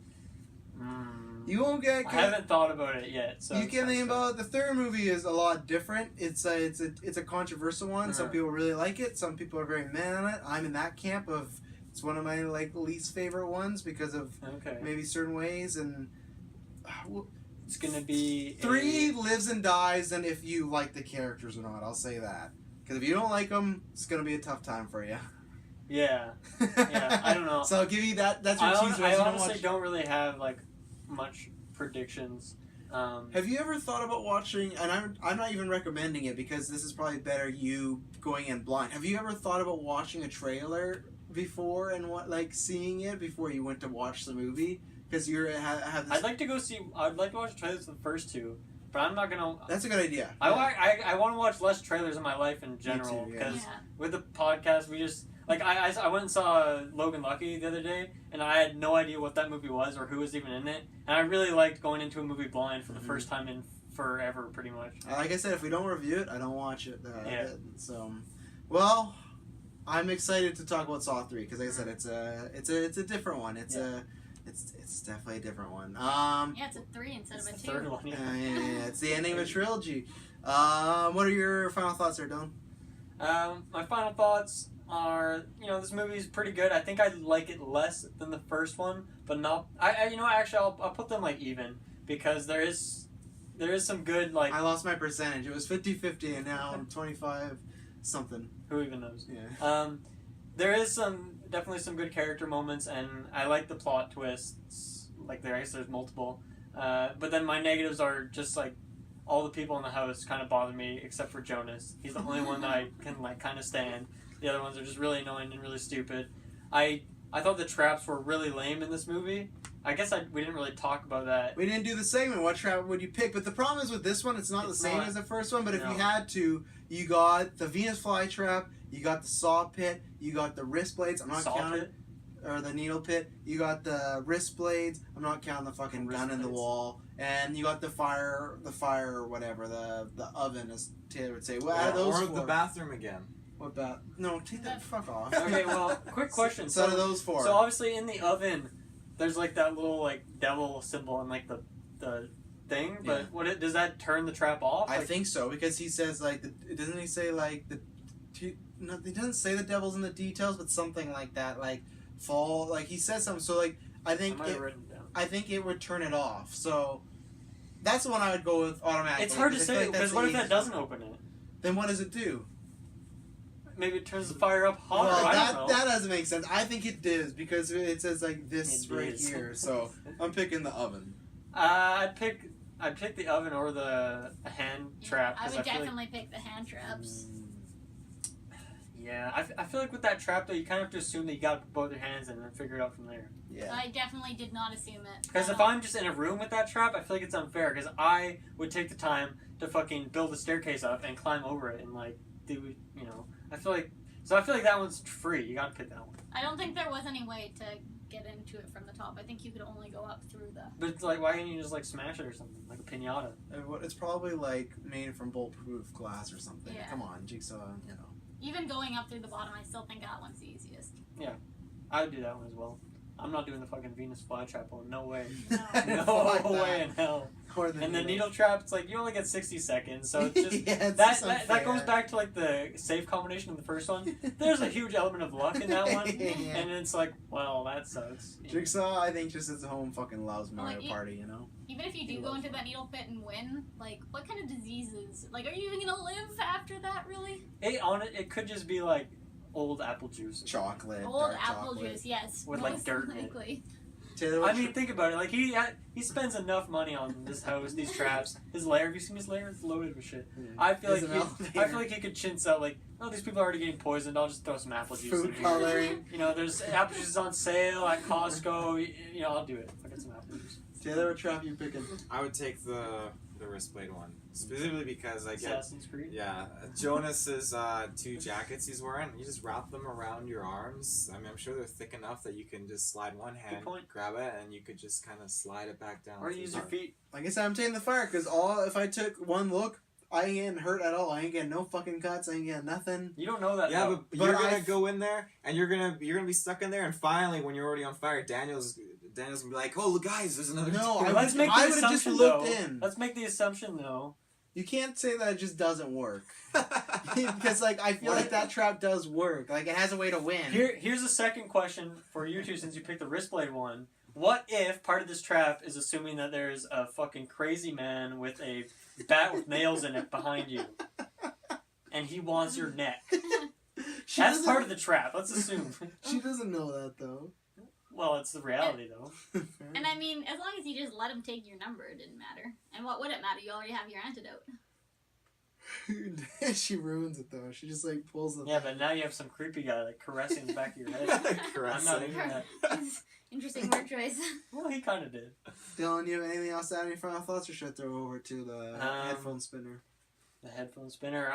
You won't get. I haven't thought about it yet. So you can think about the third movie is a lot different. It's a controversial one. Some people really like it. Some people are very mad on it. I'm in that camp of. It's one of my least favorite ones because of maybe certain ways, and it's gonna be 3 lives and dies, and if you like the characters or not, I'll say that. Because if you don't like them, it's gonna be a tough time for you. Yeah, I don't know. So I'll give you that. That's your teaser. I honestly don't really have much predictions. Have you ever thought about watching? And I'm not even recommending it because this is probably better you going in blind. Have you ever thought about watching a trailer before and seeing it before you went to watch the movie? Because you're have this. I'd like to go see. I'd like to watch the trailers for the first two, but I'm not gonna. That's a good idea. I want to watch less trailers in my life in general Me too, yeah. because with the podcast we just like I went and saw Logan Lucky the other day and I had no idea what that movie was or who was even in it, and I really liked going into a movie blind for the first time in forever, pretty much. Like I said, if we don't review it, I don't watch it. Yeah. So, well, I'm excited to talk about Saw 3 because, like I said, it's a different one. It's definitely a different one. Yeah, it's a 3 instead It's of a the 2. third one. Yeah, it's the ending of a trilogy. What are your final thoughts there, Don? My final thoughts are, this movie is pretty good. I think I like it less than the first one, but not. Actually, I'll put them like even because there is some good like. I lost my percentage. It was 50-50, and now I'm 25 something. Who even knows? Yeah. There is definitely some good character moments, and I like the plot twists. Like I guess there's multiple, but then my negatives are just like all the people in the house kind of bother me, except for Jonas. He's the only one that I can like kind of stand. The other ones are just really annoying and really stupid. I thought the traps were really lame in this movie. I guess we didn't really talk about that. We didn't do the segment. What trap would you pick? But the problem is with this one, it's not the same as the first one. But if you had to, you got the Venus flytrap, you got the saw pit, you got the wrist blades. I'm not counting. Or the needle pit. You got the wrist blades. I'm not counting the fucking gun in the wall. And you got the fire or whatever, the oven, as Taylor would say. Well, out of those or four, the bathroom again. what about? No, take that fuck off. Okay, well, quick question. So out of those four. So obviously in the oven, there's like that little like devil symbol and like the thing. But Yeah. does that turn the trap off? I think so because he says like doesn't he say like no, he doesn't say the devil's in the details, but something like that, like fall, like he says something. So like I think might have written it down. I think it would turn it off. So that's the one I would go with automatically. It's hard to I feel say like because that's what the if that easiest. doesn't open it? Then what does it do? Maybe it turns the fire up hotter. Well, I don't know. that doesn't make sense. I think it does because it says like this It right is. here. So I'm picking the oven. I'd pick the oven or the hand trap. I 'cause would feel like- definitely pick the hand traps. Yeah, I feel like with that trap though, you kind of have to assume that you got to put both your hands in and then figure it out from there. Yeah. I definitely did not assume it. Because if I'm just in a room with that trap, I feel like it's unfair. Because I would take the time to fucking build a staircase up and climb over it and like do, I feel like that one's free. You gotta pick that one. I don't think there was any way to get into it from the top. I think you could only go up through the. But it's like, why can't you just like smash it or something like a pinata? It's probably like made from bulletproof glass or something. Yeah. Come on, Jigsaw. Even going up through the bottom, I still think that one's the easiest. I would do that one as well. I'm not doing the fucking Venus flytrap one. No way. No. No Fuck way that. in hell. Or And the needle trap, it's like you only get 60 seconds, so it's just yeah, it's that just that goes unfair. back to like the safe combination in the first one. There's a huge element of luck in that one, Yeah. and it's like, well, that sucks. Jigsaw, I think, just sits at home fucking loves Mario Like, Party, Even if you do go into that needle pit and win, like, what kind of diseases? Like, are you even gonna live after that, really? It could just be like old apple juice. Chocolate, Old dark apple chocolate. juice, yes. With, like, most dirt in it. likely. Taylor, I mean, think about it. Like he spends enough money on this house, these traps, his lair. Have you seen his lair? It's loaded with shit. I feel There's an I feel like he could chintz out like, oh, these people are already getting poisoned. I'll just throw some apple juice food in here. coloring. There's apple juice on sale at Costco. I'll do it. I'll get some apple juice. Taylor, what trap you picking? I would take the wrist blade one specifically because I get Assassin's Creed. Jonas's 2 jackets he's wearing. You just wrap them around your arms. I mean, I'm sure they're thick enough that you can just slide one hand, point. grab it, and you could just kind of slide it back down. Or to use the your feet. Like I said, I'm taking the fire because if I took one look, I ain't getting hurt at all. I ain't getting no fucking cuts. I ain't getting nothing. You don't know that. Yeah, though. but you're gonna I've- go in there and you're gonna be stuck in there, and finally, when you're already on fire, Daniel's gonna be like, "Oh, look, guys, there's another." No, door." Let's make the I would've just assumption looked though. in. Let's make the assumption though. You can't say that it just doesn't work. Because like I feel like that trap does work. Like it has a way to win. Here's a second question for you two since you picked the wrist blade one. What if part of this trap is assuming that there's a fucking crazy man with a bat with nails in it behind you, and he wants your neck? She That's doesn't- part of the trap. Let's assume. She doesn't know that though. Well, it's the reality though. And I mean, as long as you just let him take your number, it didn't matter. And what would it matter? You already have your antidote. She ruins it though. She just like pulls the. Yeah, but now you have some creepy guy like caressing the back of your head. I'm not into that. Interesting word choice. Well, he kind of did. Dylan, you have anything else to add? Any final thoughts, or should I throw over to the headphone spinner? The headphone spinner.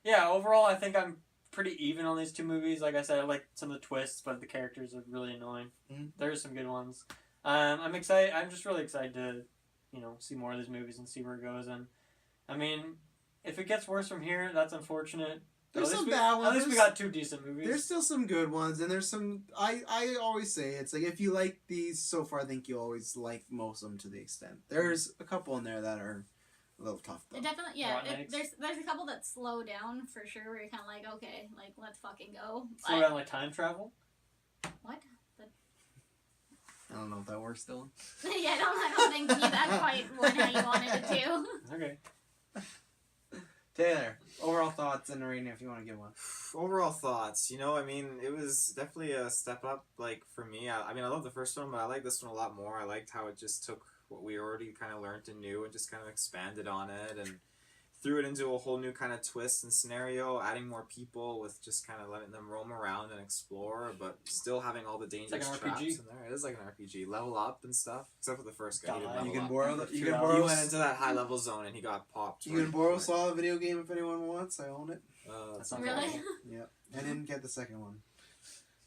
Overall, I think I'm pretty even on these two movies. Like I said, I like some of the twists, but the characters are really annoying. Mm-hmm. There's some good ones. I'm excited. I'm just really excited to, see more of these movies and see where it goes. And I mean, if it gets worse from here, that's unfortunate. There's some bad ones. At least we got 2 decent movies. There's still some good ones, and there's some. I always say it's like if you like these so far, I think you always like most of them to the extent. There's a couple in there that are a little tough though. It definitely, yeah. There's a couple that slow down for sure. Where you're kind of like, okay, like let's fucking go. Slow down like time travel. What? I don't know if that works, Dylan. Yeah, I don't think that quite went how you wanted it to. Okay. Taylor, overall thoughts and a rating if you want to give one. Overall thoughts, it was definitely a step up, like, for me. I love the first one, but I like this one a lot more. I liked how it just took what we already kind of learned and knew and just kind of expanded on it and threw it into a whole new kind of twist and scenario, adding more people with just kind of letting them roam around and explore, but still having all the dangerous traps in there. It is like an RPG. Level up and stuff, except for the first guy. You He can borrow. he went into that high level zone and he got popped. You can borrow Saw a video game if anyone wants. I own it. That sounds Really? awesome. Yep. I didn't get the second one.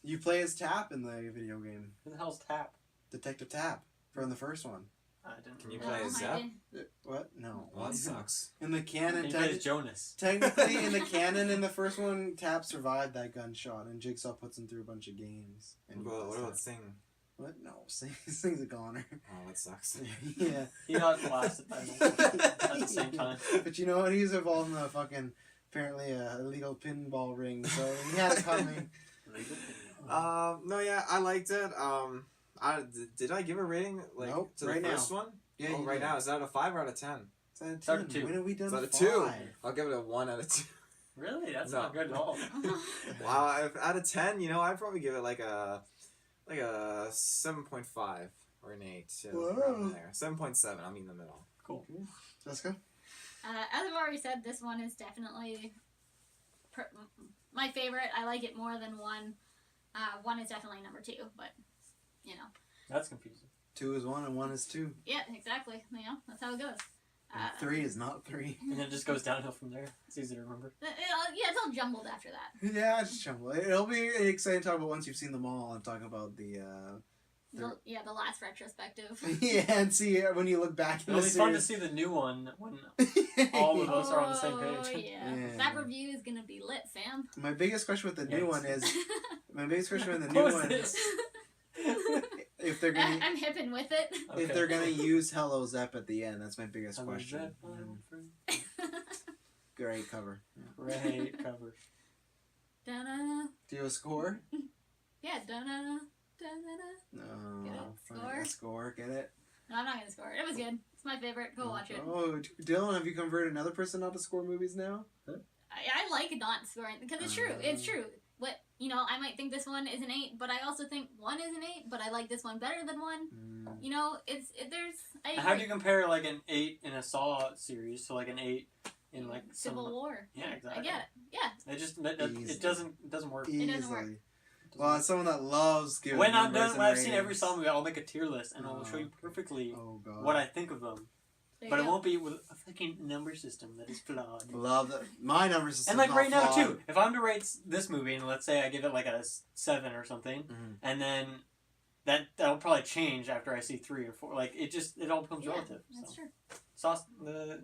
You play as Tap in the video game. Who the hell's Tap? Detective Tap from the first one. I didn't. Can you Oh, play as I Zep? did. What? No. Well, that sucks. In the canon, He plays Jonas. technically in the canon in the first one, Tap survived that gunshot, and Jigsaw puts him through a bunch of games. And What about Sing? What? No, Sing's a goner. Oh, that sucks. Yeah. He got blasted at the same time. But you know what? He's involved in a fucking apparently a illegal pinball ring, so he had it coming. No, yeah, I liked it. Did I give a rating Nope, to the right first now. one? Yeah, Oh, you right did. now. Is that out of 5 or out of 10? It's out of 2. When have we done It's out of 5? 2. I'll give it a 1 out of 2. Really? That's No. not good at all. Wow, out of 10, I'd probably give it like a 7.5 or an 8. Around there. 7.7. I'm in the middle. Cool. Jessica? As I've already said, this one is definitely my favorite. I like it more than 1. 1 is definitely number 2, but That's confusing. 2 is 1 and 1 is 2. yeah, exactly. That's how it goes. And 3 is not 3. And then it just goes downhill from there. It's easy to remember. Yeah, it's all jumbled after that. Yeah, it's just jumble. It'll be exciting to talk about once you've seen them all and talk about the The last retrospective. yeah, and see when you look back in It'll the be fun to series. see the new one when all of us are on the same page. Oh, yeah. Yeah. That review is gonna be lit, fam. My biggest question with the new Yes. one is the new Post one this. if they're gonna I'm hipping with it. if they're gonna use Hello Zep at the end. That's my biggest Hello, question. Zep, I'm free. Great cover. Yeah. Great cover. Da-na-na. Do you have a score? Yeah, da-na-na. Da-na-na. No. Get it? Fine. Score? A score. Get it? No, I'm not gonna score it. It was good. It's my favorite. Go watch it. Oh, Dylan, have you converted another person not to score movies now? I like not scoring because it's true. It's true. What I might think this one is an 8, but I also think 1 is an 8. But I like this one better than 1. How do you compare like an 8 in a Saw series to like an 8 in like Civil War? Yeah, exactly. I get it. Yeah. It just it doesn't work. It doesn't work. Easily. Well, as someone that loves giving When I'm numbers done, and when I've seen ratings- every Saw movie, I'll make a tier list and I'll show you perfectly Oh god. what I think of them. There But you it go. won't be with a fucking number system that is flawed. Love that. My numbers system. And like right now too, if I'm to rate this movie and let's say I give it like a 7 or something, and then that'll probably change after I see 3 or 4. Like it all becomes relative. That's So. true. Sauce,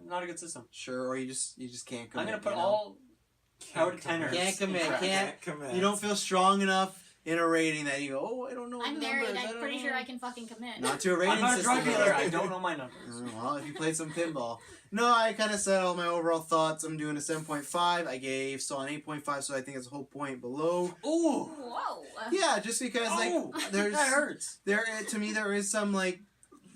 not a good system. Sure, or you just can't commit. I'm gonna put you know? all out of 10ers. Can't commit, in track. can't- commit. You don't feel strong enough in a rating that you go, oh, I don't know. I'm the married. numbers, I'm pretty don't sure know." I can fucking commit. Not to a rating I'm not a system. drug dealer. I don't know my numbers. Well, if you played some pinball. No, I kind of said all my overall thoughts. I'm doing a 7.5. I gave Saw an 8.5, so I think it's a whole point below. Ooh. Whoa. Yeah, just because like there's that hurts. to me there is some like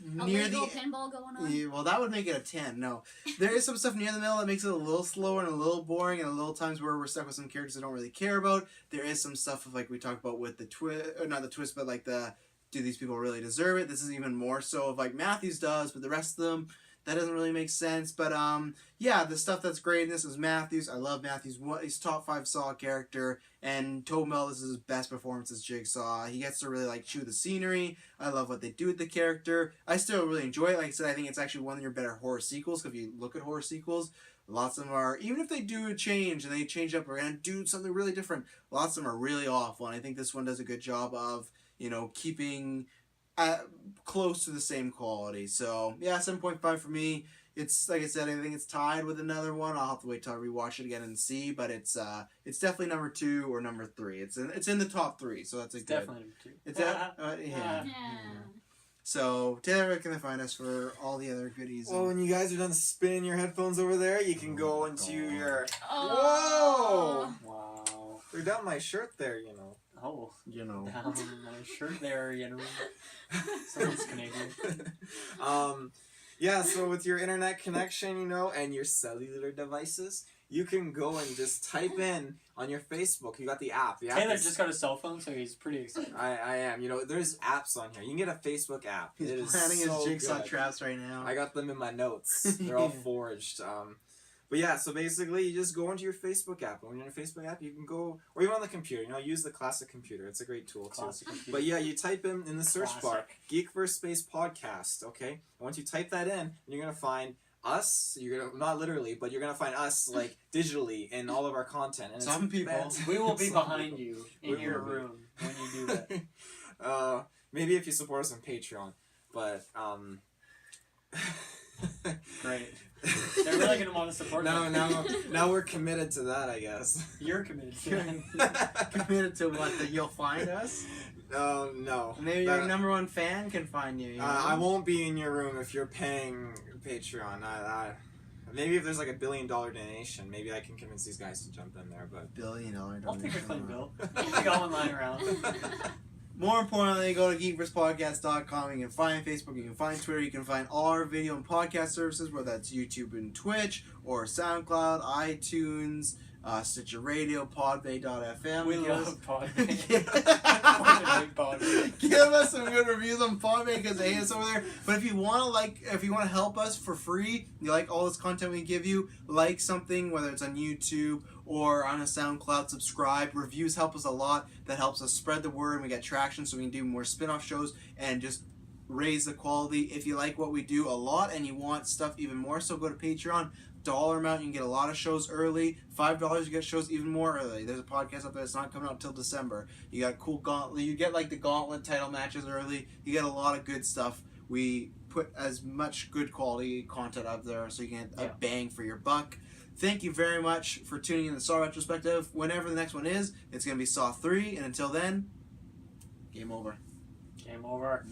near Illegal the pinball going on. yeah, well that would make it a 10. No, there is some stuff near the middle that makes it a little slower and a little boring, and a little times where we're stuck with some characters I don't really care about. There is some stuff of like we talked about with the twist, or not the twist, but like the do these people really deserve it? This is even more so of like Matthews does, but the rest of them that doesn't really make sense. But yeah, the stuff that's great in this is Matthews. I love Matthews. He's top 5 Saw character, and Tobey Mell, this is his best performance as Jigsaw. He gets to really like chew the scenery. I love what they do with the character. I still really enjoy it. Like I said, I think it's actually one of your better horror sequels. Because if you look at horror sequels, lots of them are, even if they do a change and they change up or gonna do something really different, lots of them are really awful. And I think this one does a good job of, you know, keeping close to the same quality. So yeah, 7.5 for me. It's like I said, I think it's tied with another one. I'll have to wait till I rewatch it again and see, but it's definitely number 2 or number 3. It's in the top 3, so that's a good. Definitely number 2. It's yeah. So Taylor, where can they find us for all the other goodies? Well, when you guys are done spinning your headphones over there, you can go into your. Oh. Whoa! Wow. They're down my shirt there, you know. Oh, You know. down my shirt there, you know. Sounds Canadian. Yeah, so with your internet connection, you know, and your cellular devices, you can go and just type in on your Facebook. You got the app. The app Taylor is- just got a cell phone, so he's pretty excited. I am. You know, there's apps on here. You can get a Facebook app. He's It is planning so his Jigsaw good. traps right now. I got them in my notes. They're all forged. But yeah, so basically you just go into your Facebook app. And when you're in your Facebook app, you can go, or even on the computer, you know, use the classic computer. It's a great tool too. Classic computer. But yeah, you type in the search bar, Classic. Geekverse Space Podcast, okay? And once you type that in, you're going to find us, you're going to, not literally, but you're going to find us, like, digitally in all of our content. And Some it's people. fantastic. We will be Some behind people. you We in your will be. room when you do that. Maybe if you support us on Patreon, but, Great. They're really gonna want to support now we're committed to that, I guess. You're committed to that. Committed to what, that you'll find us? No. Maybe That- your number 1 fan can find you. You know? I won't be in your room if you're paying Patreon. Maybe if there's like $1 billion donation, maybe I can convince these guys to jump in there. But $1 billion I'll take a clean donation. bill. We got one lying around. More importantly, go to geekverspodcast.com. You can find Facebook, you can find Twitter, you can find all our video and podcast services, whether that's YouTube and Twitch, or SoundCloud, iTunes, Stitcher Radio, Podbay.fm. We Give love us- Podbay. Give us some good reviews on Podbay because they hate us over there. But if you want to help us for free, you like all this content we give you, like something, whether it's on YouTube or on a SoundCloud, subscribe. Reviews help us a lot. That helps us spread the word and we get traction so we can do more spin-off shows and just raise the quality. If you like what we do a lot and you want stuff even more, so go to Patreon. Dollar amount, you can get a lot of shows early. $5, you get shows even more early. There's a podcast up there that's not coming out till December. You got cool gauntlet. You get like the gauntlet title matches early. You get a lot of good stuff. We put as much good quality content up there so you can get a bang for your buck. Thank you very much for tuning in to Saw Retrospective. Whenever the next one is, it's going to be Saw 3. And until then, game over. Game over.